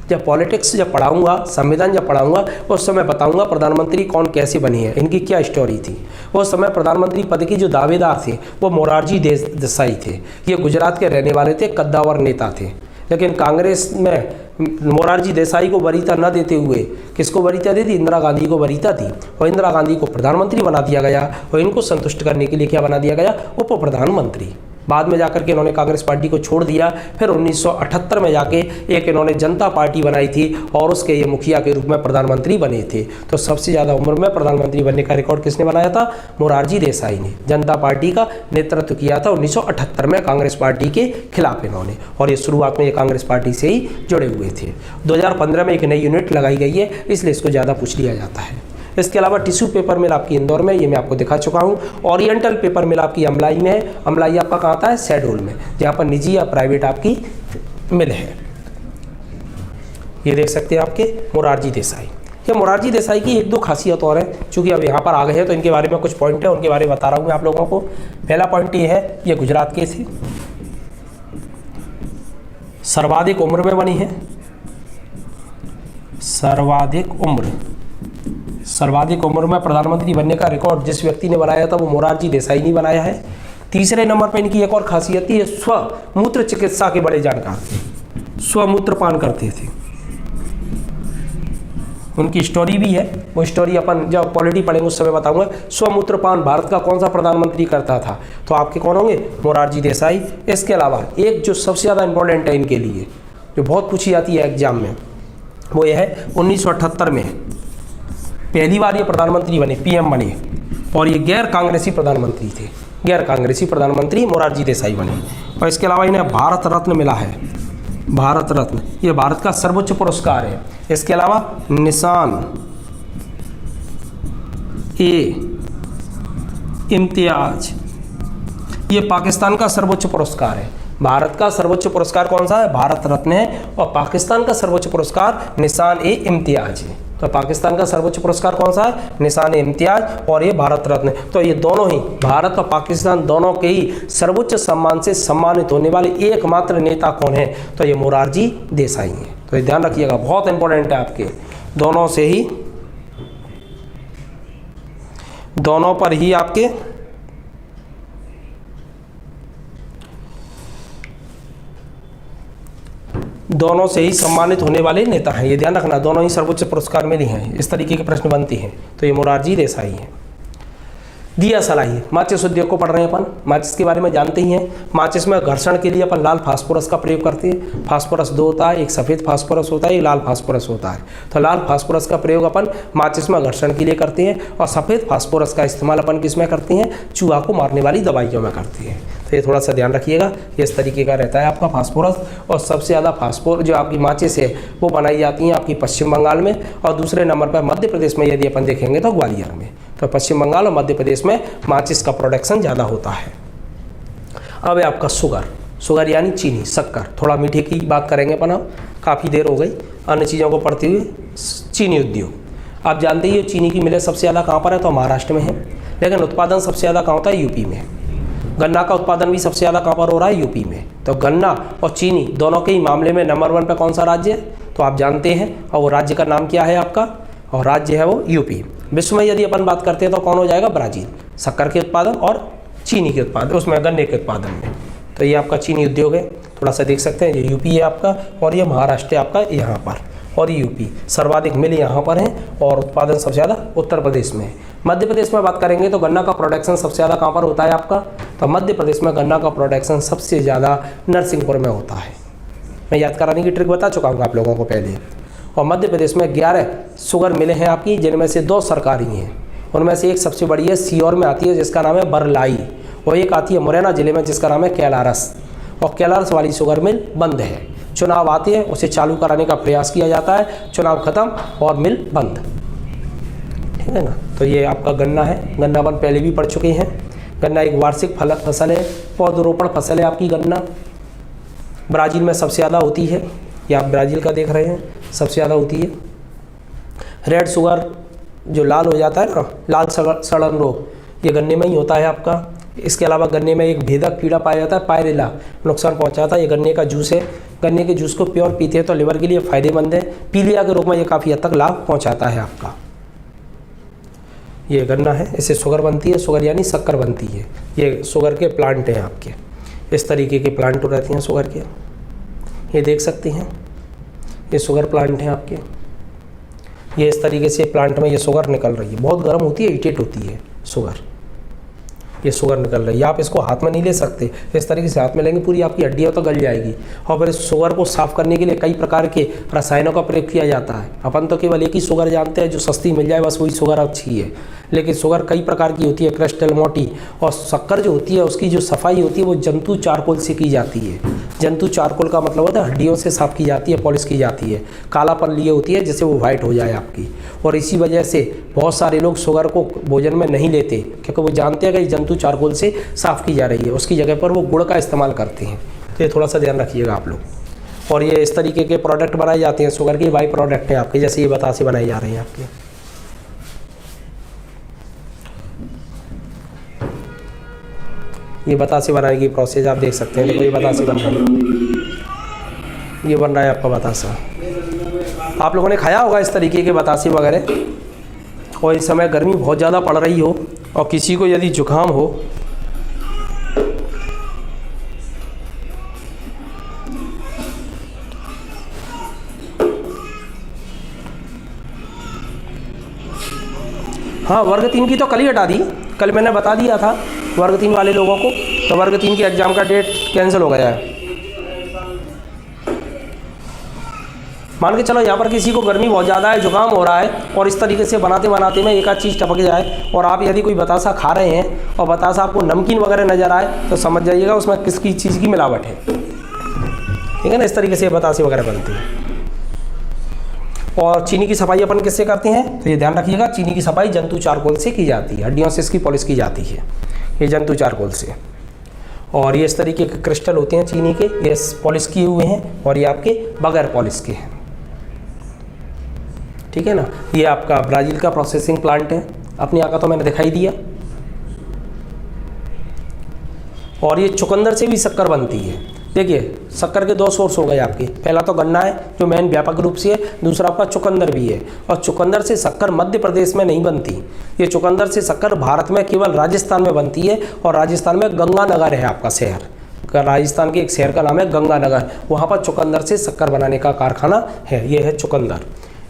A: जब पॉलिटिक्स जब पढ़ाऊंगा, संविधान जब पढ़ाऊंगा, उस समय बताऊंगा प्रधानमंत्री कौन कैसे बनी है, इनकी क्या स्टोरी थी। उस समय प्रधानमंत्री पद के जो दावेदार थे वो मोरारजी देसाई थे। ये गुजरात के रहने वाले थे, कद्दावर नेता थे। लेकिन कांग्रेस में मोरारजी देसाई को वरीयता न देते हुए किसको वरीयता दी थी, इंदिरा गांधी को वरीयता दी। और इंदिरा गांधी को प्रधानमंत्री बना दिया गया और इनको संतुष्ट करने के लिए क्या बना दिया गया, उप प्रधानमंत्री। बाद में जाकर के इन्होंने कांग्रेस पार्टी को छोड़ दिया। फिर 1978 में जाके एक इन्होंने जनता पार्टी बनाई थी और उसके ये मुखिया के रूप में प्रधानमंत्री बने थे। तो सबसे ज़्यादा उम्र में प्रधानमंत्री बनने का रिकॉर्ड किसने बनाया था, मोरारजी देसाई ने। जनता पार्टी का नेतृत्व किया था 1978 में कांग्रेस पार्टी के खिलाफ इन्होंने। और ये शुरुआत में ये कांग्रेस पार्टी से ही जुड़े हुए थे। 2015 में एक नई यूनिट लगाई गई है, इसलिए इसको ज़्यादा पूछ लिया जाता है। इसके अलावा टिश्यू पेपर मिल आपकी इंदौर में, ये मैं आपको दिखा चुका हूँ। ओरिएंटल पेपर मिल आपकी अमलाई में है। अमलाई आपका कहाँ आता है, शहडोल में, जहाँ पर निजी या प्राइवेट आपकी मिल है। ये देख सकते हैं आपके मोरारजी देसाई। ये मोरारजी देसाई की 1-2 खासियत और है, चूँकि अब यहाँ पर आ गए हैं तो इनके बारे में कुछ पॉइंट है, उनके बारे में बता रहा हूँ मैं आप लोगों को। पहला पॉइंट ये है, ये गुजरात के थे, सर्वाधिक उम्र में बनी है, सर्वाधिक उम्र सर्वाधिक उम्र में प्रधानमंत्री बनने का रिकॉर्ड जिस व्यक्ति ने बनाया था वो मोरारजी देसाई ने बनाया है। तीसरे नंबर पर इनकी एक और खासियत थी, स्वमूत्र चिकित्सा के बड़े जानकार थे, स्वमूत्र पान करते थे। उनकी स्टोरी भी है, वो स्टोरी अपन जब पॉलिटी पढ़ेंगे उस समय बताऊंगा। स्वमूत्र पान भारत का कौन सा प्रधानमंत्री करता था, तो आपके कौन होंगे, मोरारजी देसाई। इसके अलावा एक जो सबसे ज़्यादा इंपॉर्टेंट है इनके लिए, जो बहुत पूछी जाती है एग्जाम में, वो ये है 1978 में पहली बार ये प्रधानमंत्री बने, पीएम बने, और ये गैर कांग्रेसी प्रधानमंत्री थे, गैर कांग्रेसी प्रधानमंत्री मोरारजी देसाई बने। और इसके अलावा इन्हें भारत रत्न मिला है, भारत रत्न, ये भारत का सर्वोच्च पुरस्कार है। इसके अलावा निशान ए इम्तियाज, ये पाकिस्तान का सर्वोच्च पुरस्कार है। भारत का सर्वोच्च पुरस्कार कौन सा है, भारत रत्न है, और पाकिस्तान का सर्वोच्च पुरस्कार निशान ए इम्तियाज है। तो पाकिस्तान का सर्वोच्च पुरस्कार कौन सा है, निशान ए इम्तियाज, और ये भारत रत्न। तो ये दोनों ही, भारत और पाकिस्तान दोनों के ही सर्वोच्च सम्मान से सम्मानित होने वाले एकमात्र नेता कौन है, तो ये मोरारजी देसाई हैं। तो ये ध्यान रखिएगा, बहुत इंपॉर्टेंट है आपके, दोनों से ही, दोनों पर ही आपके दोनों से ही सम्मानित होने वाले नेता हैं। ये ध्यान रखना, दोनों ही सर्वोच्च पुरस्कार मिले हैं। इस तरीके के प्रश्न बनते हैं, तो ये मोरारजी देसाई हैं। दिया सलाही, माचिस उद्योग को पढ़ रहे हैं अपन, माचिस के बारे में जानते ही हैं। माचिस में घर्षण के लिए अपन लाल फास्फोरस का प्रयोग करते हैं। फास्फोरस दो होता है, एक सफ़ेद फास्फोरस होता है, एक लाल फास्फोरस होता है। तो लाल फास्फोरस का प्रयोग अपन माचिस में घर्षण के लिए करते हैं, और सफ़ेद फास्फोरस का इस्तेमाल अपन किस में करते हैं, चूहा को मारने वाली दवाइयों में करते हैं। तो ये थोड़ा सा ध्यान रखिएगा, ये इस तरीके का रहता है आपका फास्फोरस। और सबसे ज़्यादा फास्फोरस जो आपकी माचिस है वो बनाई जाती हैं आपकी पश्चिम बंगाल में, और दूसरे नंबर पर मध्य प्रदेश में यदि अपन देखेंगे तो ग्वालियर में। तो पश्चिम बंगाल और मध्य प्रदेश में माचिस का प्रोडक्शन ज़्यादा होता है। अब है आपका शुगर, शुगर यानी चीनी, शक्कर। थोड़ा मीठे की बात करेंगे अपन, अब काफ़ी देर हो गई अन्य चीज़ों को पढ़ते हुए। चीनी उद्योग, आप जानते ही हो चीनी की मिलें सबसे ज़्यादा कहाँ पर है, तो महाराष्ट्र में है, लेकिन उत्पादन सबसे ज़्यादा कहाँ होता है, यूपी में। गन्ना का उत्पादन भी सबसे ज़्यादा कहाँ पर हो रहा है, यूपी में। तो गन्ना और चीनी दोनों के ही मामले में नंबर 1 पे कौन सा राज्य है, तो आप जानते हैं, और वो राज्य का नाम क्या है आपका, और राज्य है वो यूपी। विश्व में यदि अपन बात करते हैं तो कौन हो जाएगा, ब्राज़ील, शक्कर के उत्पादन और चीनी के उत्पादन, उसमें गन्ने के उत्पादन में। तो ये आपका चीनी उद्योग है, थोड़ा सा देख सकते हैं, ये यूपी है आपका, और ये महाराष्ट्र है आपका यहाँ पर, और ये यूपी। सर्वाधिक मिल यहाँ पर हैं, और उत्पादन सबसे ज़्यादा उत्तर प्रदेश में है। मध्य प्रदेश में बात करेंगे तो गन्ना का प्रोडक्शन सबसे ज़्यादा कहाँ पर होता है आपका, तो मध्य प्रदेश में गन्ना का प्रोडक्शन सबसे ज़्यादा नरसिंहपुर में होता है। मैं याद कराने की ट्रिक बता चुका हूँ आप लोगों को पहले। और मध्य प्रदेश में 11 शुगर मिलें हैं आपकी, जिनमें से 2 सरकारी हैं। उनमें से एक सबसे बड़ी है सीहोर में आती है, जिसका नाम है बरलाई, और एक आती है मुरैना जिले में, जिसका नाम है कैलारस। और कैलारस वाली शुगर मिल बंद है। चुनाव आते हैं, उसे चालू कराने का प्रयास किया जाता है, चुनाव खत्म और मिल बंद, ठीक है ना। तो ये आपका गन्ना है, गन्ना अपन पहले भी पढ़ चुके हैं। गन्ना एक वार्षिक फसल है, पौधरोपण फसल है आपकी गन्ना। ब्राज़ील में सबसे ज़्यादा होती है, ये आप ब्राज़ील का देख रहे हैं, सबसे ज़्यादा होती है। रेड शुगर जो लाल हो जाता है ना, लाल सड़न रोग, ये गन्ने में ही होता है आपका। इसके अलावा गन्ने में एक भेदक कीड़ा पाया जाता है, पायरेला, नुकसान पहुंचाता है। ये गन्ने का जूस है, गन्ने के जूस को प्योर पीते हैं तो लिवर के लिए फ़ायदेमंद है। पीलिया के रोग में ये काफ़ी हद तक लाभ पहुंचाता है आपका। ये गन्ना है, इससे शुगर बनती है, शुगर यानी शक्कर बनती है। ये शुगर के प्लांट हैं आपके, इस तरीके के प्लांट रहते हैं शुगर के, ये देख सकते हैं, ये शुगर प्लांट हैं आपके। ये इस तरीके से प्लांट में ये शुगर निकल रही है, बहुत गर्म होती है, इरिटेट होती है शुगर, ये शुगर निकल रही है। आप इसको हाथ में नहीं ले सकते, इस तरीके से हाथ में लेंगे पूरी आपकी हड्डियाँ तो गल जाएगी। और फिर इस शुगर को साफ़ करने के लिए कई प्रकार के रसायनों का प्रयोग किया जाता है। अपन तो केवल एक ही शुगर जानते हैं जो सस्ती मिल जाए, बस वही शुगर अच्छी है, लेकिन शुगर कई प्रकार की होती है, क्रिस्टल, मोटी। और शक्कर जो होती है उसकी जो सफाई होती है वो जंतु चारकोल से की जाती है। जंतु चारकोल का मतलब होता है हड्डियों से साफ़ की जाती है, पॉलिश की जाती है, कालापन लिए होती है जिससे वो वाइट हो जाए आपकी। और इसी वजह से बहुत सारे लोग शुगर को भोजन में नहीं लेते, क्योंकि वो जानते हैं कि जंतु चारकोल से साफ़ की जा रही है, उसकी जगह पर वो गुड़ का इस्तेमाल करते हैं। तो ये थोड़ा सा ध्यान रखिएगा आप लोग। और ये इस तरीके के प्रोडक्ट बनाए जाते हैं, शुगर के बाई प्रोडक्ट हैं आपके, जैसे ये बतासे बनाए जा रहे हैं आपके। ये बतासे बनाने की प्रोसेस आप देख सकते हैं। देखो ये बतासे बन रहा है, ये बन रहा है आपका बतासा। आप लोगों ने खाया होगा इस तरीके के बतासे वगैरह, और इस समय गर्मी बहुत ज़्यादा पड़ रही हो और किसी को यदि जुकाम हो हाँ, वर्ग 3 की तो कल ही हटा दी, कल मैंने बता दिया था वर्ग 3 वाले लोगों को, तो वर्ग 3 के एग्ज़ाम का डेट कैंसिल हो गया है। मान के चलो यहाँ पर किसी को गर्मी बहुत ज़्यादा है, जुकाम हो रहा है और इस तरीके से बनाते बनाते में एक आध चीज़ टपक जाए और आप यदि कोई बतासा खा रहे हैं और बतासा आपको नमकीन वगैरह नज़र आए तो समझ जाइएगा उसमें किसकी चीज़ की मिलावट है। ठीक है ना, इस तरीके से बतासे वगैरह बनती है। और चीनी की सफाई अपन किससे करते हैं, तो ये ध्यान रखिएगा, चीनी की सफाई जंतु चारकोल से की जाती है, हड्डियों से इसकी पॉलिश की जाती है, ये जंतु चारकोल से। और ये इस तरीके के क्रिस्टल होते हैं चीनी के, ये पॉलिश किए हुए हैं और ये आपके बगैर पॉलिश के हैं। ठीक है ना, ये आपका ब्राज़ील का प्रोसेसिंग प्लांट है, अपनी आंखों तो मैंने दिखाई दिया। और ये चुकंदर से भी शक्कर बनती है। देखिए शक्कर के 2 सोर्स हो गए आपके, पहला तो गन्ना है जो मेन व्यापक रूप से है, दूसरा आपका चुकंदर भी है। और चुकंदर से शक्कर मध्य प्रदेश में नहीं बनती, ये चुकंदर से शक्कर भारत में केवल राजस्थान में बनती है। और राजस्थान में गंगानगर है आपका शहर, राजस्थान के एक शहर का नाम है गंगानगर, वहाँ पर चुकंदर से शक्कर बनाने का कारखाना है, ये है चुकंदर,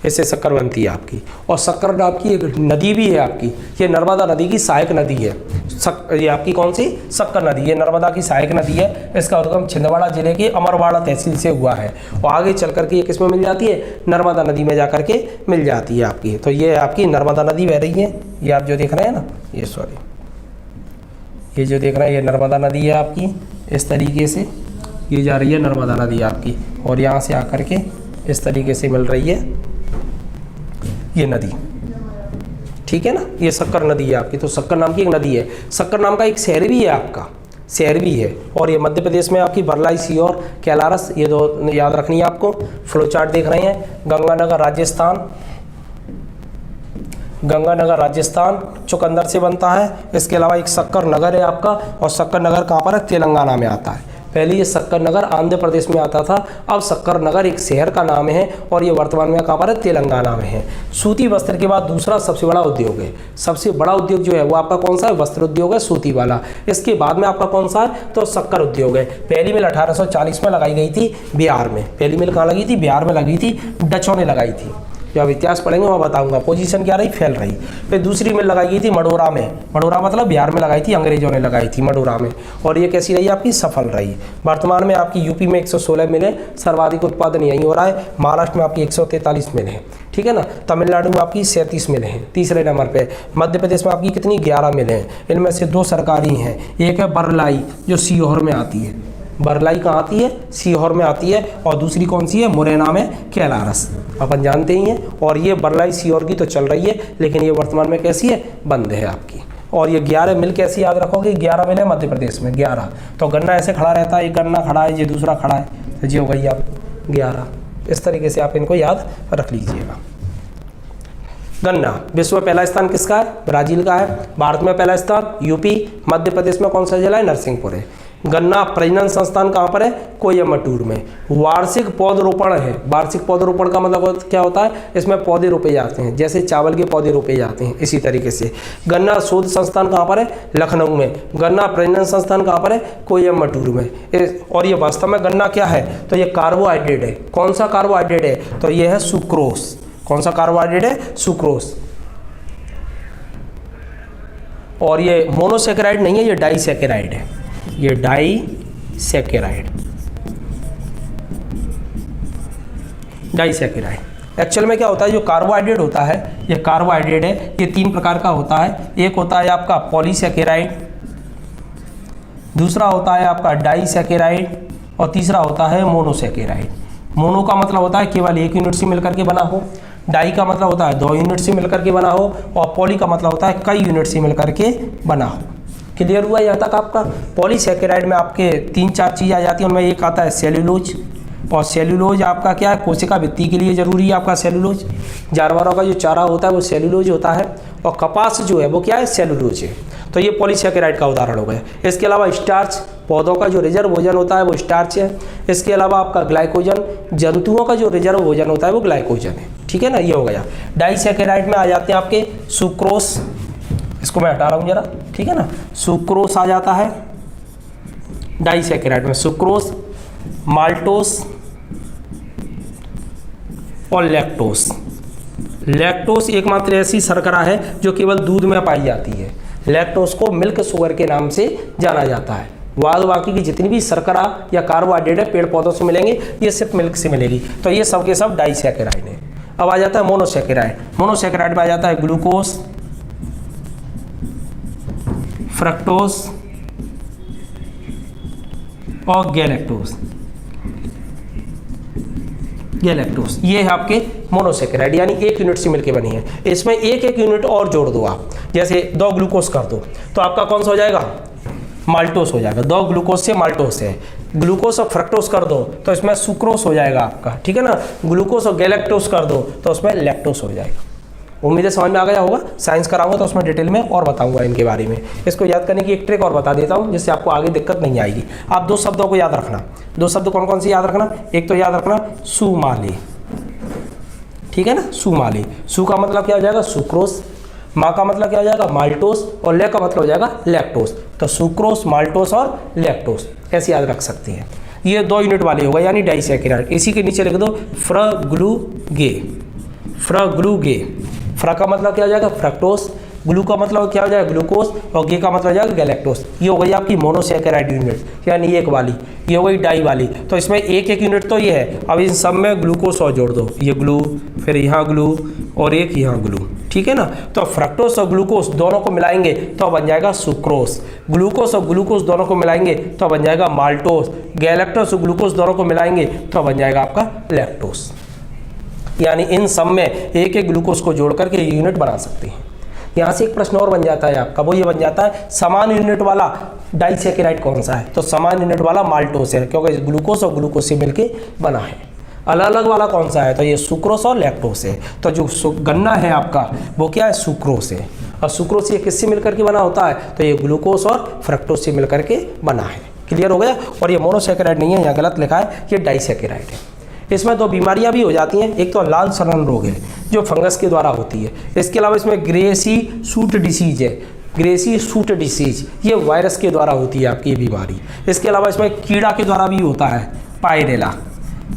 A: इससे शक्कर बनती है आपकी। और शक्कर आपकी एक नदी भी है आपकी, ये नर्मदा नदी की सहायक नदी है। ये आपकी कौन सी, शक्कर नदी, ये नर्मदा की सहायक नदी है। इसका उद्गम छिंदवाड़ा जिले के अमरवाड़ा तहसील से हुआ है और आगे चल करके ये किस में मिल जाती है, नर्मदा नदी में जा करके मिल जाती है आपकी। तो ये आपकी नर्मदा नदी बह रही है, ये आप जो देख रहे हैं ना, ये सॉरी ये जो देख रहे हैं ये नर्मदा नदी है आपकी, इस तरीके से ये जा रही है नर्मदा नदी आपकी और यहाँ से आकर के इस तरीके से मिल रही है ये नदी। ठीक है ना, ये शक्कर नदी है आपकी, तो शक्कर नाम की एक नदी है। शक्कर नाम का एक शहर भी है आपका, शहर भी है। और ये मध्य प्रदेश में आपकी बरलाई, सीहोर, कैलारस, ये 2 याद रखनी है आपको। फ्लो चार्ट देख रहे हैं, गंगानगर राजस्थान, गंगानगर राजस्थान चुकंदर से बनता है। इसके अलावा एक शक्कर नगर है आपका, और शक्कर नगर कहाँ पर है, तेलंगाना में आता है। पहले ये शक्कर नगर आंध्र प्रदेश में आता था, अब शक्कर नगर एक शहर का नाम है और ये वर्तमान में कहाँ पर है, तेलंगाना में है। सूती वस्त्र के बाद दूसरा सबसे बड़ा उद्योग है, सबसे बड़ा उद्योग जो है वो आपका कौन सा है, वस्त्र उद्योग है, सूती वाला। इसके बाद में आपका कौन सा है, तो शक्कर उद्योग है। पहली मिल 1840 में लगाई गई थी बिहार में, पहली मिल कहाँ लगी थी, बिहार में लगी थी, डचों ने लगाई थी। जो अब इतिहास पढ़ेंगे मैं बताऊंगा पोजीशन क्या रही, फैल रही। फिर दूसरी मिल लगाई गई थी मडोरा में, मडोरा मतलब बिहार में लगाई थी, अंग्रेजों ने लगाई थी मडोरा में, और ये कैसी रही आपकी, सफल रही। वर्तमान में आपकी यूपी में 116 मिलें, सर्वाधिक उत्पादन यहीं हो रहा है। महाराष्ट्र में आपकी 143 मिलें हैं, ठीक है ना। तमिलनाडु में आपकी 37 मिलें हैं तीसरे नंबर पे। मध्य प्रदेश में आपकी कितनी, 11 मिलें हैं। इनमें से 2 सरकारी हैं, एक है बरलाई जो सीहोर में आती है, बरलाई कहाँ आती है, सीहोर में आती है, और दूसरी कौन सी है, मुरैना में कैलारस, अपन जानते ही हैं। और ये बरलाई सीहोर की तो चल रही है, लेकिन ये वर्तमान में कैसी है, बंद है आपकी। और ये 11 मिल कैसी याद रखोगे, 11 मिल है मध्य प्रदेश में, 11। तो गन्ना ऐसे खड़ा रहता है, एक गन्ना खड़ा है, ये दूसरा खड़ा है, तो जी हो गई आप 11। इस तरीके से आप इनको याद रख लीजिएगा। गन्ना विश्व में पहला स्थान किसका है, ब्राज़ील का है। भारत में पहला स्थान यूपी। मध्य प्रदेश में कौन सा जिला है, नरसिंहपुर है। गन्ना प्रजनन संस्थान कहाँ पर है, कोयम्बटूर में। वार्षिक पौधरोपण है, वार्षिक पौधरोपण का मतलब क्या होता है, इसमें पौधे रोपे जाते हैं, जैसे चावल के पौधे रोपे जाते हैं, इसी तरीके से। गन्ना शोध संस्थान कहाँ पर है, लखनऊ में। गन्ना प्रजनन संस्थान कहाँ पर है, कोयम्बटूर में। और ये वास्तव में गन्ना क्या है, तो ये कार्बोहाइड्रेट है। कौन सा कार्बोहाइड्रेट है, तो ये है सुक्रोस। कौन सा कार्बोहाइड्रेट है, सुक्रोस। और ये मोनोसेकेराइड नहीं है, ये डाइसेकेराइड है, ये डाइसेकेराइड, डाइसेकेराइड। एक्चुअल में क्या होता है, जो कार्बोहाइड्रेट होता है, ये कार्बोहाइड्रेट है, ये 3 प्रकार का होता है। एक होता है आपका पॉलीसेकेराइड, दूसरा होता है आपका डाइसेकेराइड, और तीसरा होता है मोनोसेकेराइड। मोनो का मतलब होता है केवल 1 यूनिट से मिलकर के बना हो, डाई का मतलब होता है 2 यूनिट से मिलकर के बना हो, और पॉली का मतलब होता है कई यूनिट से मिलकर के बना हो। क्लियर हुआ यहाँ तक आपका। पॉलीसेकेराइड में आपके 3-4 चीज़ आ जाती है, उनमें एक आता है सेल्यूलोज, और सेल्यूलोज आपका क्या है, कोशिका भित्ति के लिए जरूरी है आपका सेल्यूलोज। जानवरों का जो चारा होता है वो सेल्यूलोज होता है, और कपास जो है वो क्या है, सेल्यूलोज है। तो ये पॉलीसेकेराइड का उदाहरण हो गया। इसके अलावा स्टार्च, पौधों का जो रिजर्व भोजन होता है वो स्टार्च है। इसके अलावा आपका ग्लाइकोजन, जंतुओं का जो रिजर्व भोजन होता है वो ग्लाइकोजन है, ठीक है। ठीक है ना, ये हो गया। डाइसैकेराइड में आ जाते हैं आपके सुक्रोस, इसको मैं हटा रहा हूँ जरा, ठीक है ना, सुक्रोस आ जाता है डाइसैकेराइड में, सुक्रोस, माल्टोस और लैक्टोस। लैक्टोस एकमात्र ऐसी शर्करा है जो केवल दूध में पाई जाती है। लैक्टोस को मिल्क शुगर के नाम से जाना जाता है। बाद बाकी की जितनी भी शर्करा या कार्बोहाइड्रेट है पेड़ पौधों से मिलेंगे, ये सिर्फ मिल्क से मिलेगी। तो ये सब के सब डाइसैकेराइड है। अब आ जाता है मोनोसैकेराइड। मोनोसैकेराइड में आ जाता है ग्लूकोज, फ्रक्टोज और गैलेक्टोज। गैलेक्टोज ये है आपके मोनोसैकेराइड, यानी एक यूनिट से मिलकर बनी है। इसमें एक एक यूनिट और जोड़ दो आप, जैसे 2 ग्लूकोज कर दो तो आपका कौन सा हो जाएगा, माल्टोस हो जाएगा। 2 ग्लूकोज से माल्टोस है। ग्लूकोज और फ्रक्टोज कर दो तो इसमें सुक्रोस हो जाएगा आपका, ठीक है ना। ग्लूकोज और गैलेक्टोज कर दो तो उसमें लैक्टोस हो जाएगा। उम्मीद है समझ में आ गया होगा। साइंस कराऊंगा तो उसमें डिटेल में और बताऊंगा इनके बारे में। इसको याद करने की एक ट्रिक और बता देता हूं जिससे आपको आगे दिक्कत नहीं आएगी। आप 2 शब्दों को याद रखना। 2 शब्द कौन कौन से याद रखना, एक तो याद रखना सुमाली, ठीक है ना, सुमाली। सु का मतलब क्या हो जाएगा, सुक्रोस। मा का मतलब क्या हो जाएगा, माल्टोस। और ले का मतलब हो जाएगा लैक्टोस। तो सुक्रोस, माल्टोस और लैक्टोस ऐसे याद रख सकते हैं। ये 2 यूनिट वाले होगा यानी डाइसैकेराइड। इसी के नीचे लिख दो फ्रग्लूगे। फ्रग्लूगे, फ्रा का मतलब क्या हो जाएगा, फ्रक्टोस। ग्लू का मतलब क्या हो जाएगा, ग्लूकोज। और गे का मतलब हो जाएगा गैलेक्टोस। ये हो गई आपकी मोनोसैकेराइड यूनिट, यानी एक वाली। ये हो गई डाई वाली। तो इसमें एक एक यूनिट तो ये है। अब इन सब में ग्लूकोज और जोड़ दो, ये ग्लू, फिर यहाँ ग्लू और एक यहाँ ग्लू, ठीक है ना। तो फ्रक्टोस और ग्लूकोज दोनों को मिलाएंगे तो बन जाएगा सुक्रोस। ग्लूकोज और ग्लूकोज दोनों को मिलाएंगे तो बन जाएगा माल्टोस। गैलेक्टोस और ग्लूकोज दोनों को मिलाएंगे तो बन जाएगा आपका लैक्टोस। यानी इन सब में एक एक ग्लूकोज को जोड़ करके यूनिट बना सकते हैं। यहाँ से एक प्रश्न और बन जाता है आपका, वो ये बन जाता है समान यूनिट वाला डाइसैकेराइड कौन सा है। तो समान यूनिट वाला माल्टोस है, क्योंकि ग्लूकोज और ग्लूकोज से मिलके बना है। अलग अलग वाला कौन सा है, तो ये सुक्रोस और लैक्टोस है। तो जो गन्ना है आपका वो क्या है, सुक्रोस है। और सुक्रोस ये किससे मिलकर के बना होता है, तो ये ग्लूकोज और फ्रक्टोस से मिलकर के बना है। क्लियर हो गया। और ये मोनोसैकेराइड नहीं है, यहाँ गलत लिखा है, ये डाइसैकेराइड है। इसमें 2 बीमारियां भी हो जाती हैं। एक तो लाल सड़न रोग है जो फंगस के द्वारा होती है। इसके अलावा इसमें ग्रेसी सूट डिसीज है। ग्रेसी सूट डिसीज ये वायरस के द्वारा होती है आपकी ये बीमारी। इसके अलावा इसमें कीड़ा के द्वारा भी होता है, पायरेला।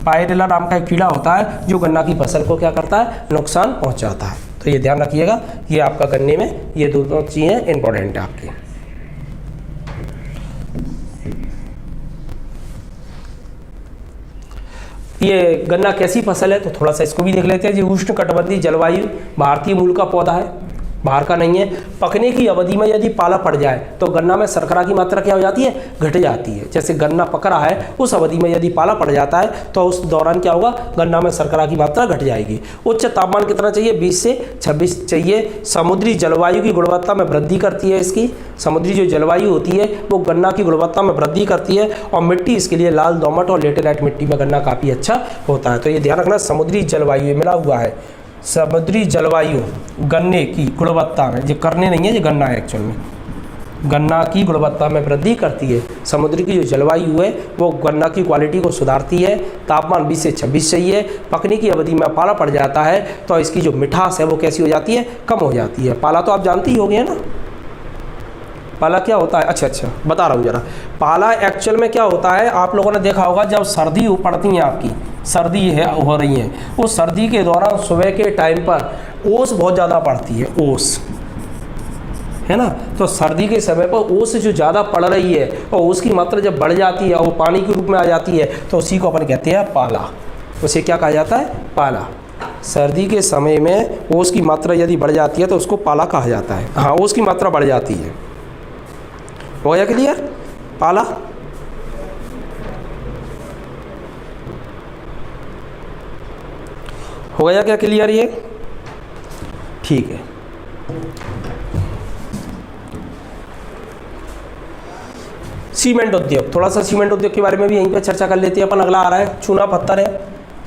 A: पायरेला नाम का एक कीड़ा होता है जो गन्ना की फसल को क्या करता है, नुकसान पहुँचाता है। तो ये ध्यान रखिएगा, ये आपका गन्ने में ये दोनों चीज़ें इंपॉर्टेंट है आपकी। ये गन्ना कैसी फसल है तो थोड़ा सा इसको भी देख लेते हैं। ये उष्णकटिबंधीय जलवायु भारतीय मूल का पौधा है, बाहर का नहीं है। पकने की अवधि में यदि पाला पड़ जाए तो गन्ना में शर्करा की मात्रा क्या हो जाती है, घट जाती है। जैसे गन्ना पक रहा है उस अवधि में यदि पाला पड़ जाता है तो उस दौरान क्या होगा, गन्ना में शर्करा की मात्रा घट जाएगी। उच्च तापमान कितना चाहिए, 20 से 26 चाहिए। समुद्री जलवायु की गुणवत्ता में वृद्धि करती है इसकी। समुद्री जो जलवायु होती है वो गन्ना की गुणवत्ता में वृद्धि करती है। और मिट्टी इसके लिए लाल दोमट और लेटेराइट मिट्टी में गन्ना काफ़ी अच्छा होता है। तो ये ध्यान रखना, समुद्री जलवायु मिला हुआ है। समुद्री जलवायु गन्ने की गुणवत्ता में, ये करने नहीं है, ये गन्ना है एक्चुअल में, गन्ना की गुणवत्ता में वृद्धि करती है। समुद्र की जो जलवायु है वो गन्ना की क्वालिटी को सुधारती है। तापमान 20 से 26 चाहिए। पकने की अवधि में पाला पड़ जाता है तो इसकी जो मिठास है वो कैसी हो जाती है, कम हो जाती है। पाला तो आप जानते ही होंगे ना, पाला क्या होता है। अच्छा बता रहा हूँ जरा। पाला एक्चुअल में क्या होता है, आप लोगों ने देखा होगा जब सर्दी पड़ती है, आपकी सर्दी है हो रही है, उस सर्दी के दौरान सुबह के टाइम पर ओस बहुत ज़्यादा पड़ती है, ओस है ना। तो सर्दी के समय पर ओस जो ज़्यादा पड़ रही है और ओस की मात्रा जब बढ़ जाती है और वो पानी के रूप में आ जाती है तो उसी को अपन कहते हैं पाला। उसे क्या कहा जाता है, पाला। सर्दी के समय में ओस की मात्रा यदि बढ़ जाती है तो उसको पाला कहा जाता है। हाँ, ओस की मात्रा बढ़ जाती है। हो गया क्लियर, पाला। हो गया क्या क्लियर ये, ठीक है। सीमेंट उद्योग, थोड़ा सा सीमेंट उद्योग के बारे में भी यहीं पे चर्चा कर लेते हैं अपन। अगला आ रहा है चूना पत्थर है।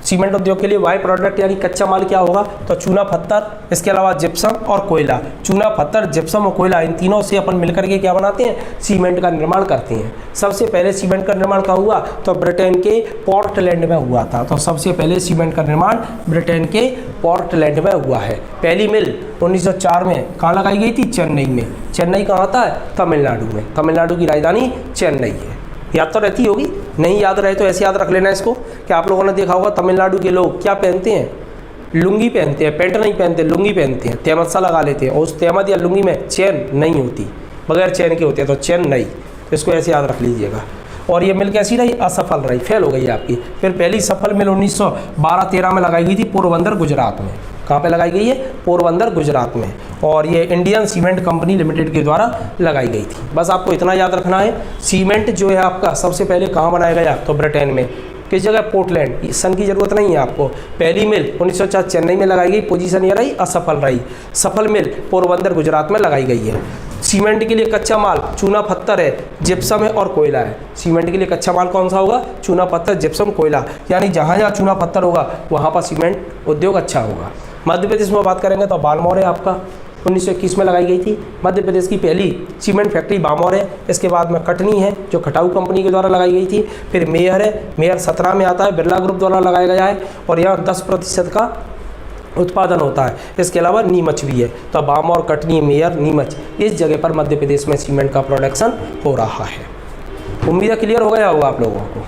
A: सीमेंट उद्योग के लिए बाई प्रोडक्ट यानी कच्चा माल क्या होगा, तो चूना पत्थर, इसके अलावा जिप्सम और कोयला। चूना पत्थर, जिप्सम और कोयला, इन तीनों से अपन मिलकर के क्या बनाते हैं, सीमेंट का निर्माण करते हैं। सबसे पहले सीमेंट का निर्माण कहाँ हुआ, तो ब्रिटेन के पोर्टलैंड में हुआ था। तो सबसे पहले सीमेंट का निर्माण ब्रिटेन के पोर्टलैंड में हुआ है। पहली मिल 1904 में कहाँ लगाई गई थी, चेन्नई में। चेन्नई कहाँ आता है, तमिलनाडु में। तमिलनाडु की राजधानी चेन्नई है। याद तो रहती होगी, नहीं याद रहे तो ऐसे याद रख लेना इसको कि आप लोगों ने देखा होगा तमिलनाडु के लोग क्या पहनते हैं, लुंगी पहनते हैं, पैंट नहीं पहनते, लुंगी पहनते हैं, तहमद सा लगा लेते हैं और उस तहमद या लुंगी में चैन नहीं होती, बगैर चैन के होते हैं, तो चैन नहीं, तो इसको ऐसे याद रख लीजिएगा। और ये मिल कैसी रही, असफल रही, फेल हो गई आपकी। फिर पहली सफल मिल 1912-13 में लगाई गई थी पोरबंदर गुजरात में। कहाँ पे लगाई गई है, पोरबंदर गुजरात में। और ये इंडियन सीमेंट कंपनी लिमिटेड के द्वारा लगाई गई थी। बस आपको इतना याद रखना है। सीमेंट जो है आपका सबसे पहले कहाँ बनाया गया, तो ब्रिटेन में। किस जगह, पोर्टलैंड। सन की जरूरत नहीं है आपको। पहली मिल 1904 चेन्नई में लगाई गई, पोजीशन ये रही, असफल रही। सफल मिल पोरबंदर गुजरात में लगाई गई है। सीमेंट के लिए कच्चा माल चूना पत्थर है, जिप्सम है और कोयला है। सीमेंट के लिए कच्चा माल कौन सा होगा, चूना पत्थर, जिप्सम, कोयला, यानी जहाँ जहाँ चूना पत्थर होगा वहाँ पर सीमेंट उद्योग अच्छा होगा। मध्य प्रदेश में बात करेंगे तो बालमौर है आपका, 1921 में लगाई गई थी। मध्य प्रदेश की पहली सीमेंट फैक्ट्री बामौर है। इसके बाद में कटनी है जो खटाऊ कंपनी के द्वारा लगाई गई थी। फिर मेयर है, मेयर 17 में आता है, बिरला ग्रुप द्वारा लगाया गया है और यहाँ 10% का उत्पादन होता है। इसके अलावा नीमच भी है। तो बामौर, कटनी, मेयर, नीमच, इस जगह पर मध्य प्रदेश में सीमेंट का प्रोडक्शन हो रहा है। उम्मीद है क्लियर हो गया होगा आप लोगों को।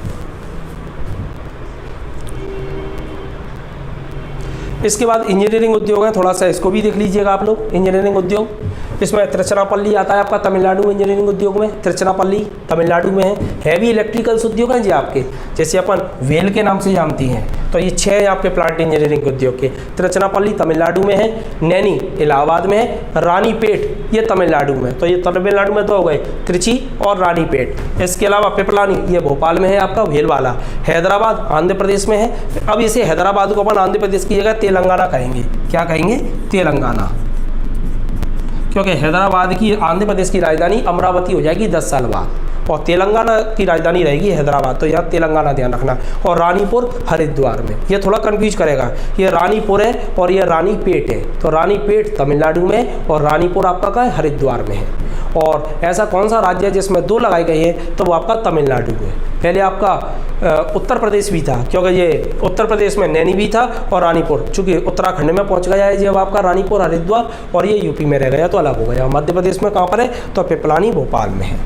A: इसके बाद इंजीनियरिंग उद्योग है, थोड़ा सा इसको भी देख लीजिएगा आप लोग। इंजीनियरिंग उद्योग, इसमें तिरुचिरापल्ली आता है आपका तमिलनाडु इंजीनियरिंग उद्योग में। तिरुचिरापल्ली तमिलनाडु में है। हैवी इलेक्ट्रिकल्स उद्योग हैं जी आपके, जैसे अपन वेल के नाम से जानती हैं। तो ये 6 हैं आपके प्लांट इंजीनियरिंग उद्योग के। तिरुचिरापल्ली तमिलनाडु में है, नैनी इलाहाबाद में है, रानीपेट ये तमिलनाडु में। तो ये तमिलनाडु में तो हो गए त्रिची और रानीपेट। इसके अलावा पिपलानी ये भोपाल में है आपका, भेलवाला। हैदराबाद आंध्र प्रदेश में है। अब इसे हैदराबाद को अपन आंध्र प्रदेश की जगह तेलंगाना कहेंगे। क्या कहेंगे, तेलंगाना, क्योंकि हैदराबाद की आंध्र प्रदेश की राजधानी अमरावती हो जाएगी 10 साल बाद और तेलंगाना की राजधानी रहेगी हैदराबाद। तो यहाँ तेलंगाना ध्यान रखना। और रानीपुर हरिद्वार में, ये थोड़ा कंफ्यूज करेगा। ये रानीपुर है और ये रानीपेट है। तो रानीपेट तमिलनाडु में और रानीपुर आपका का है, हरिद्वार में है। और ऐसा कौन सा राज्य है जिसमें 2 लगाई गई है, तो वो आपका तमिलनाडु है। पहले आपका उत्तर प्रदेश भी था, क्योंकि ये उत्तर प्रदेश में नैनी भी था और रानीपुर, चूँकि उत्तराखंड में पहुंच गया है जब आपका रानीपुर हरिद्वार, और ये यूपी में रह गया तो अलग हो गया। मध्य प्रदेश में कहाँ पर है, तो पिपलानी भोपाल में है।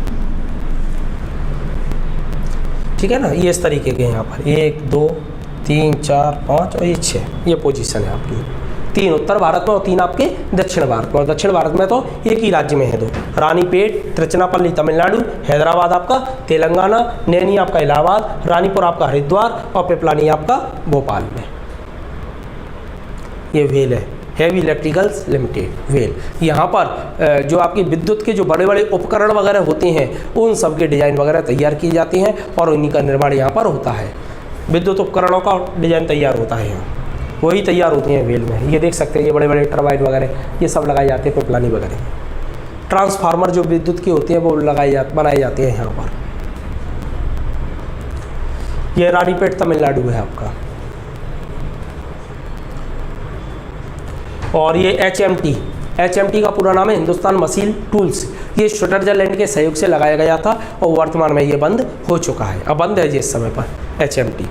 A: ठीक है ना, ये इस तरीके के यहाँ पर 1 2 3 4 5 और ये 6 ये पोजीशन है आपकी। 3 उत्तर भारत में और 3 आपके दक्षिण भारत में। और दक्षिण भारत में तो एक ही राज्य में है 2, रानीपेट तिरुचिरापल्ली तमिलनाडु, हैदराबाद आपका तेलंगाना, नैनी आपका इलाहाबाद, रानीपुर आपका हरिद्वार और पिपलानी आपका भोपाल में। ये वेल है, हैवी इलेक्ट्रिकल्स लिमिटेड, वेल। यहाँ पर जो आपकी विद्युत के जो बड़े बड़े उपकरण वगैरह होते हैं उन सब के डिज़ाइन वगैरह तैयार किए जाते हैं और उन्हीं का निर्माण यहाँ पर होता है। विद्युत उपकरणों का डिज़ाइन तैयार होता है यहाँ, वही तैयार होती हैं वेल में। ये देख सकते हैं, ये बड़े बड़े टरबाइन वगैरह ये सब लगाए जाते हैं पिपलानी वगैरह। ट्रांसफार्मर जो विद्युत के होते हैं वो बनाए जाते हैं यहाँ पर। ये रानीपेट तमिलनाडु है आपका। और ये HMT का पूरा नाम है हिंदुस्तान मशीन टूल्स। ये स्विट्जरलैंड के सहयोग से लगाया गया था और वर्तमान में ये बंद हो चुका है, अब बंद है जी इस समय पर HMT।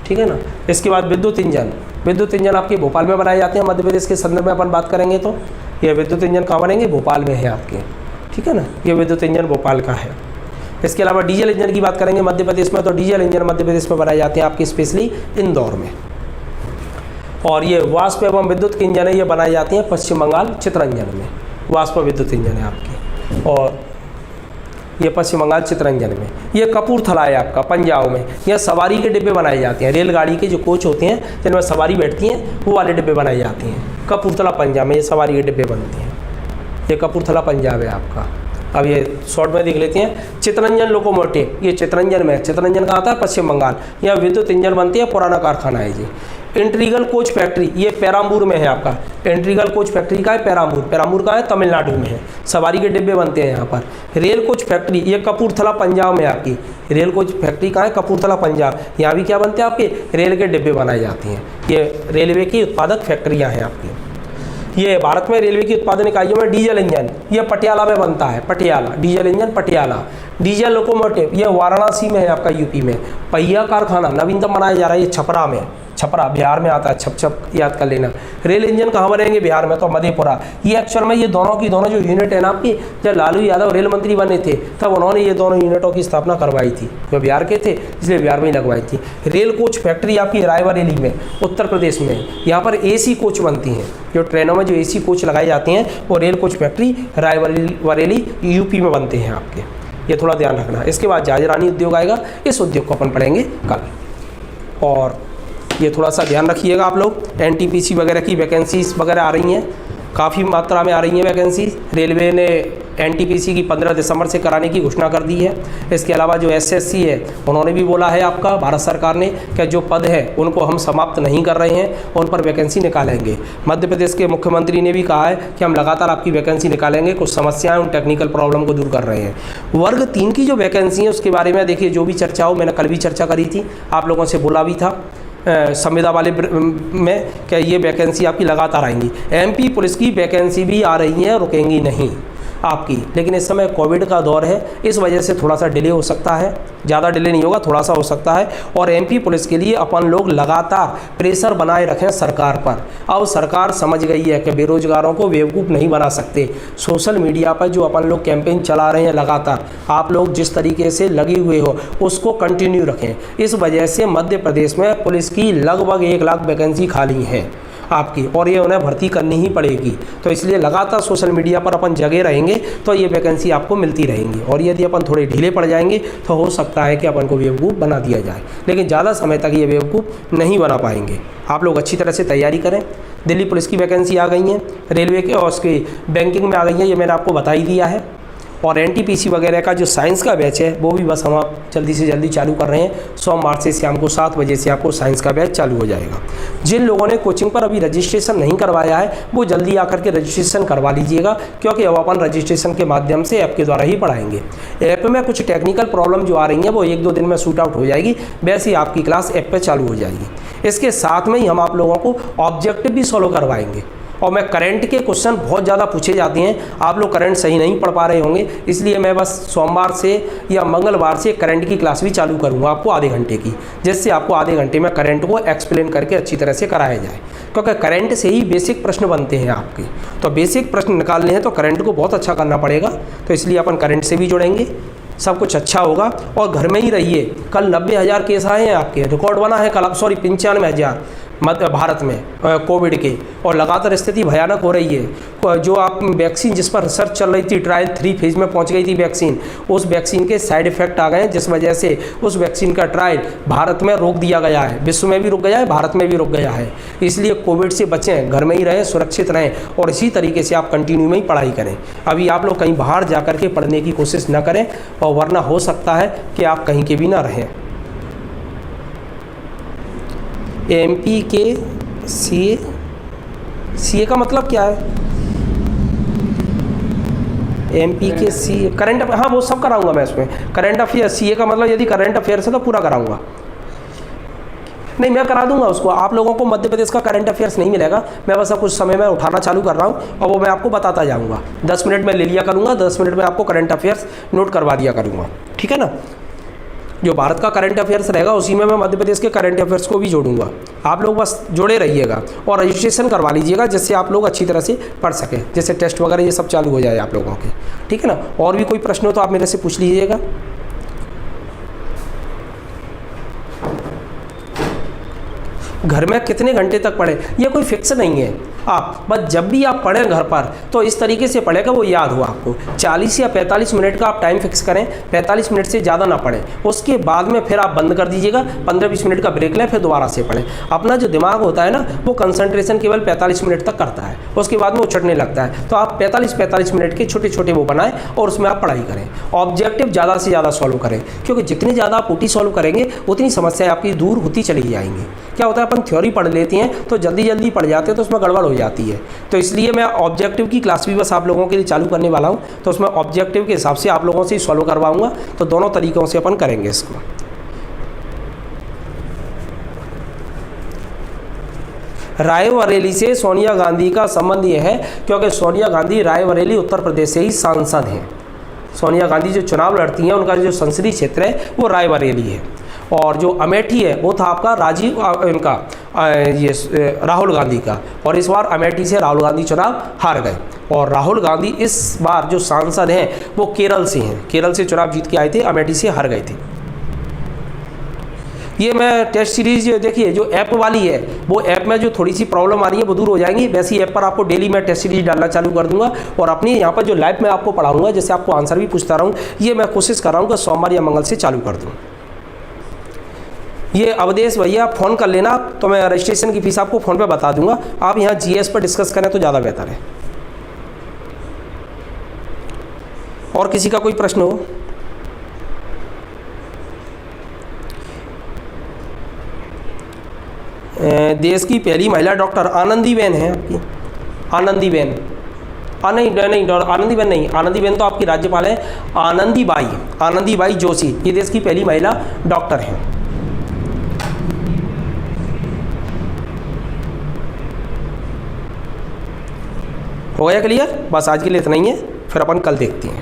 A: ठीक है ना। इसके बाद विद्युत इंजन आपके भोपाल में बनाए जाते हैं। मध्य प्रदेश के संदर्भ में अपन बात करेंगे तो ये विद्युत इंजन कहाँ बनेंगे, भोपाल में है आपके। ठीक है ना, ये विद्युत इंजन भोपाल का है। इसके अलावा डीजल इंजन की बात करेंगे मध्य प्रदेश में, तो डीजल इंजन मध्य प्रदेश में बनाए जाते हैं आपके स्पेशली इंदौर में। और ये वाष्प एवं विद्युत के इंजन है, ये बनाए जाते हैं पश्चिम बंगाल चितरंजन में। वाष्प विद्युत इंजन है आपके, और ये पश्चिम बंगाल चितरंजन में। ये कपूरथला है आपका पंजाब में। यह सवारी के डिब्बे बनाए जाते हैं, रेलगाड़ी के जो कोच होते हैं जिनमें सवारी बैठती हैं वो वाले डिब्बे बनाए जाते हैं। कपूरथला पंजाब में ये सवारी के डिब्बे बनते हैं। ये कपूरथला पंजाब है आपका। अब ये शॉर्ट में देख लेते हैं। चितरंजन लोकोमोटिव, ये चितरंजन में, चितरंजन कहाँ आता है, पश्चिम बंगाल। यहाँ विद्युत इंजन बनती है, पुराना कारखाना है जी। इंट्रीगल कोच फैक्ट्री, ये पेराम्बूर में है आपका। इंट्रीगल कोच फैक्ट्री का है पेराम्बूर, पेराम्बूर का है तमिलनाडु में है, सवारी के डिब्बे बनते हैं यहाँ पर। रेल कोच फैक्ट्री ये कपूरथला पंजाब में आपकी, रेल कोच फैक्ट्री कहाँ है, कपूरथला पंजाब। यहाँ भी क्या बनते हैं आपके, रेल के डिब्बे बनाए जाते हैं। ये रेलवे की उत्पादक फैक्ट्रियाँ हैं आपकी। ये भारत में रेलवे की उत्पादन इकाइयों में डीजल इंजन, ये पटियाला में बनता है, Patiala diesel engine Patiala. Diesel locomotive ये वाराणसी में है आपका, यूपी में। पहिया कारखाना नवीनतम बनाया जा रहा है, ये छपरा में, छपरा बिहार में आता है, छप छप याद कर लेना। रेल इंजन कहाँ बनेंगे, बिहार में, तो मधेपुरा। ये एक्चुअल में ये दोनों की दोनों जो यूनिट है ना आपकी, जब लालू यादव रेल मंत्री बने थे तब उन्होंने ये दोनों यूनिटों की स्थापना करवाई थी, जो बिहार के थे इसलिए बिहार में ही लगवाई थी। रेल कोच फैक्ट्री आपकी रायबरेली में, उत्तर प्रदेश में। यहाँ पर AC कोच बनती हैं, जो ट्रेनों में जो AC कोच लगाए जाते हैं वो rail coach factory Raebareli UP में बनते हैं आपके, ये थोड़ा ध्यान रखना। इसके बाद जहाजरानी उद्योग आएगा, इस उद्योग को अपन पढ़ेंगे कल। और ये थोड़ा सा ध्यान रखिएगा आप लोग, NTPC वगैरह की वैकेंसीज वगैरह आ रही हैं, काफ़ी मात्रा में आ रही हैं वैकेंसी। रेलवे ने NTPC की 15 दिसंबर से कराने की घोषणा कर दी है। इसके अलावा जो SSC है उन्होंने भी बोला है आपका, भारत सरकार ने, कि जो पद है उनको हम समाप्त नहीं कर रहे हैं, उन पर वैकेंसी निकालेंगे। मध्य प्रदेश के मुख्यमंत्री ने भी कहा है कि हम लगातार आपकी वैकेंसी निकालेंगे, कुछ समस्याएं उन टेक्निकल प्रॉब्लम को दूर कर रहे हैं। वर्ग 3 की जो वैकेंसी है उसके बारे में देखिए, जो भी चर्चा हो, मैंने कल भी चर्चा करी थी, आप लोगों से बोला भी था संविदा वाले में क्या ये वैकेंसी आपकी लगातार आएंगी। MP पुलिस की वैकेंसी भी आ रही है, रुकेंगी नहीं आपकी, लेकिन इस समय कोविड का दौर है, इस वजह से थोड़ा सा डिले हो सकता है, ज़्यादा डिले नहीं होगा, थोड़ा सा हो सकता है। और MP पुलिस के लिए अपन लोग लगातार प्रेशर बनाए रखें सरकार पर। अब सरकार समझ गई है कि बेरोजगारों को बेवकूफ़ नहीं बना सकते। सोशल मीडिया पर जो अपन लोग कैंपेन चला रहे हैं लगातार, आप लोग जिस तरीके से लगे हुए हो उसको कंटिन्यू रखें। इस वजह से मध्य प्रदेश में पुलिस की लगभग 1 लाख वैकेंसी खाली है आपकी, और ये उन्हें भर्ती करनी ही पड़ेगी। तो इसलिए लगातार सोशल मीडिया पर अपन जगे रहेंगे तो ये वैकेंसी आपको मिलती रहेंगी। और यदि अपन थोड़े ढीले पड़ जाएंगे तो हो सकता है कि अपन को बेवकूफ़ बना दिया जाए, लेकिन ज़्यादा समय तक ये बेवकूफ़ नहीं बना पाएंगे। आप लोग अच्छी तरह से तैयारी करें। दिल्ली पुलिस की वैकेंसी आ गई हैं, रेलवे के और उसकी बैंकिंग में आ गई हैं, ये मैंने आपको बता ही दिया है। और NTPC वगैरह का जो साइंस का बैच है वो भी बस हम आप जल्दी से जल्दी चालू कर रहे हैं। सोमवार से शाम को 7 बजे से आपको साइंस का बैच चालू हो जाएगा। जिन लोगों ने कोचिंग पर अभी रजिस्ट्रेशन नहीं करवाया है वो जल्दी आकर के रजिस्ट्रेशन करवा लीजिएगा, क्योंकि अब अपन रजिस्ट्रेशन के माध्यम से ऐप के द्वारा ही पढ़ाएंगे। ऐप में कुछ टेक्निकल प्रॉब्लम जो आ रही हैं वो 1-2 दिन में शूट आउट हो जाएगी, वैसे ही आपकी क्लास ऐप पर चालू हो जाएगी। इसके साथ में ही हम आप लोगों को ऑब्जेक्टिव भी सॉल्व करवाएंगे। और मैं करंट के क्वेश्चन बहुत ज़्यादा पूछे जाते हैं, आप लोग करंट सही नहीं पढ़ पा रहे होंगे, इसलिए मैं बस सोमवार से या मंगलवार से करंट की क्लास भी चालू करूंगा आपको आधे घंटे की, जिससे आपको आधे घंटे में करंट को एक्सप्लेन करके अच्छी तरह से कराया जाए। क्योंकि करंट से ही बेसिक प्रश्न बनते हैं आपके, तो बेसिक प्रश्न निकालने हैं तो करंट को बहुत अच्छा करना पड़ेगा। तो इसलिए अपन करंट से भी जुड़ेंगे, सब कुछ अच्छा होगा। और घर में ही रहिए। कल 90,000 केस आए हैं आपके, रिकॉर्ड बना है कल, 95,000 मध्य भारत में कोविड के, और लगातार स्थिति भयानक हो रही है। जो आप वैक्सीन जिस पर रिसर्च चल रही थी, ट्रायल 3 फेज में पहुंच गई थी वैक्सीन, उस वैक्सीन के साइड इफेक्ट आ गए हैं, जिस वजह से उस वैक्सीन का ट्रायल भारत में रोक दिया गया है। विश्व में भी रुक गया है, भारत में भी रुक गया है। इसलिए कोविड से बचें, घर में ही रहें, सुरक्षित रहें, और इसी तरीके से आप कंटिन्यू में ही पढ़ाई करें। अभी आप लोग कहीं बाहर जा कर के पढ़ने की कोशिश न करें, और वरना हो सकता है कि आप कहीं के भी ना रहें। MP के CA का मतलब क्या है? MP के CA करंट, हाँ वो सब कराऊंगा मैं इसमें। करंट अफेयर CA का मतलब यदि करंट अफेयर है तो पूरा कराऊंगा, नहीं मैं करा दूंगा उसको। आप लोगों को मध्य प्रदेश का करंट अफेयर्स नहीं मिलेगा, मैं बस कुछ समय में उठाना चालू कर रहा हूँ और वो मैं आपको बताता जाऊँगा। 10 मिनट में ले लिया करूँगा, 10 मिनट में आपको करंट अफेयर्स नोट करवा दिया करूँगा, ठीक है ना। जो भारत का करंट अफेयर्स रहेगा उसी में मैं मध्य प्रदेश के करंट अफेयर्स को भी जोड़ूंगा। आप लोग बस जुड़े रहिएगा और रजिस्ट्रेशन करवा लीजिएगा, जिससे आप लोग अच्छी तरह से पढ़ सकें, जैसे टेस्ट वगैरह ये सब चालू हो जाए आप लोगों के, ठीक है ना। और भी कोई प्रश्न हो तो आप मेरे से पूछ लीजिएगा। घर में कितने घंटे तक पढ़े ये कोई फिक्स नहीं है। आप बस जब भी आप पढ़ें घर पर तो इस तरीके से पढ़ें कि वो याद हो आपको। 40 या 45 मिनट का आप टाइम फिक्स करें, 45 मिनट से ज़्यादा ना पढ़ें। उसके बाद में फिर आप बंद कर दीजिएगा, 15-20 मिनट का ब्रेक लें, फिर दोबारा से पढ़ें। अपना जो दिमाग होता है ना, वो कंसंट्रेशन केवल 45 मिनट तक करता है, उसके बाद में वो उछटने लगता है। तो आप 45-45 मिनट के छोटे छोटे वो बनाएं और उसमें आप पढ़ाई करें। ऑब्जेक्टिव ज़्यादा से ज़्यादा सॉल्व करें, क्योंकि जितनी ज़्यादा आप ओटी सॉल्व करेंगे उतनी समस्याएं आपकी दूर होती चली जाएंगी। क्या होता है, अपन थ्योरी पढ़ लेते हैं तो जल्दी जल्दी पढ़ जाते हैं तो उसमें गड़बड़ हो जाती है। तो इसलिए मैं ऑब्जेक्टिव की क्लास भी बस आप लोगों के लिए चालू करने वाला हूं, तो उसमें ऑब्जेक्टिव के हिसाब से आप लोगों से सॉल्व करवाऊंगा। तो दोनों तरीकों से अपन करेंगे इसको। रायबरेली से सोनिया गांधी का संबंध यह है क्योंकि सोनिया गांधी रायबरेली उत्तर प्रदेश से ही सांसद हैं। सोनिया गांधी जो चुनाव लड़ती हैं उनका जो संसदीय क्षेत्र है वो रायबरेली है, और जो अमेठी है वो था आपका राहुल गांधी का, और इस बार अमेठी से राहुल गांधी चुनाव हार गए। और राहुल गांधी इस बार जो सांसद हैं वो केरल से हैं, केरल से चुनाव जीत के आए थे, अमेठी से हार गए थे। ये मैं टेस्ट सीरीज देखिए जो ऐप वाली है, वो ऐप में जो थोड़ी सी प्रॉब्लम आ रही है वो दूर हो जाएंगी। वैसी ऐप पर आपको डेली मैं टेस्ट सीरीज डालना चालू कर दूंगा, और अपनी यहाँ पर जो लाइव में आपको पढ़ाऊंगा, जैसे आपको आंसर भी पूछता रहूँ, ये मैं कोशिश कर रहा हूँ कि सोमवार या मंगल से चालू कर दूँ। ये अवधेश भैया फ़ोन कर लेना, तो मैं रजिस्ट्रेशन की फ़ीस आपको फ़ोन पे बता दूंगा। आप यहाँ जीएस पर डिस्कस करें तो ज़्यादा बेहतर है। और किसी का कोई प्रश्न हो? देश की पहली महिला डॉक्टर आनंदीबेन है आपकी, आनंदीबेन। नहीं, आनंदीबेन नहीं, आनंदीबेन तो आपकी राज्यपाल है। आनंदीबाई जोशी ये देश की पहली महिला डॉक्टर हैं। हो गया क्लियर? बस आज के लिए इतना ही है, फिर अपन कल देखते हैं।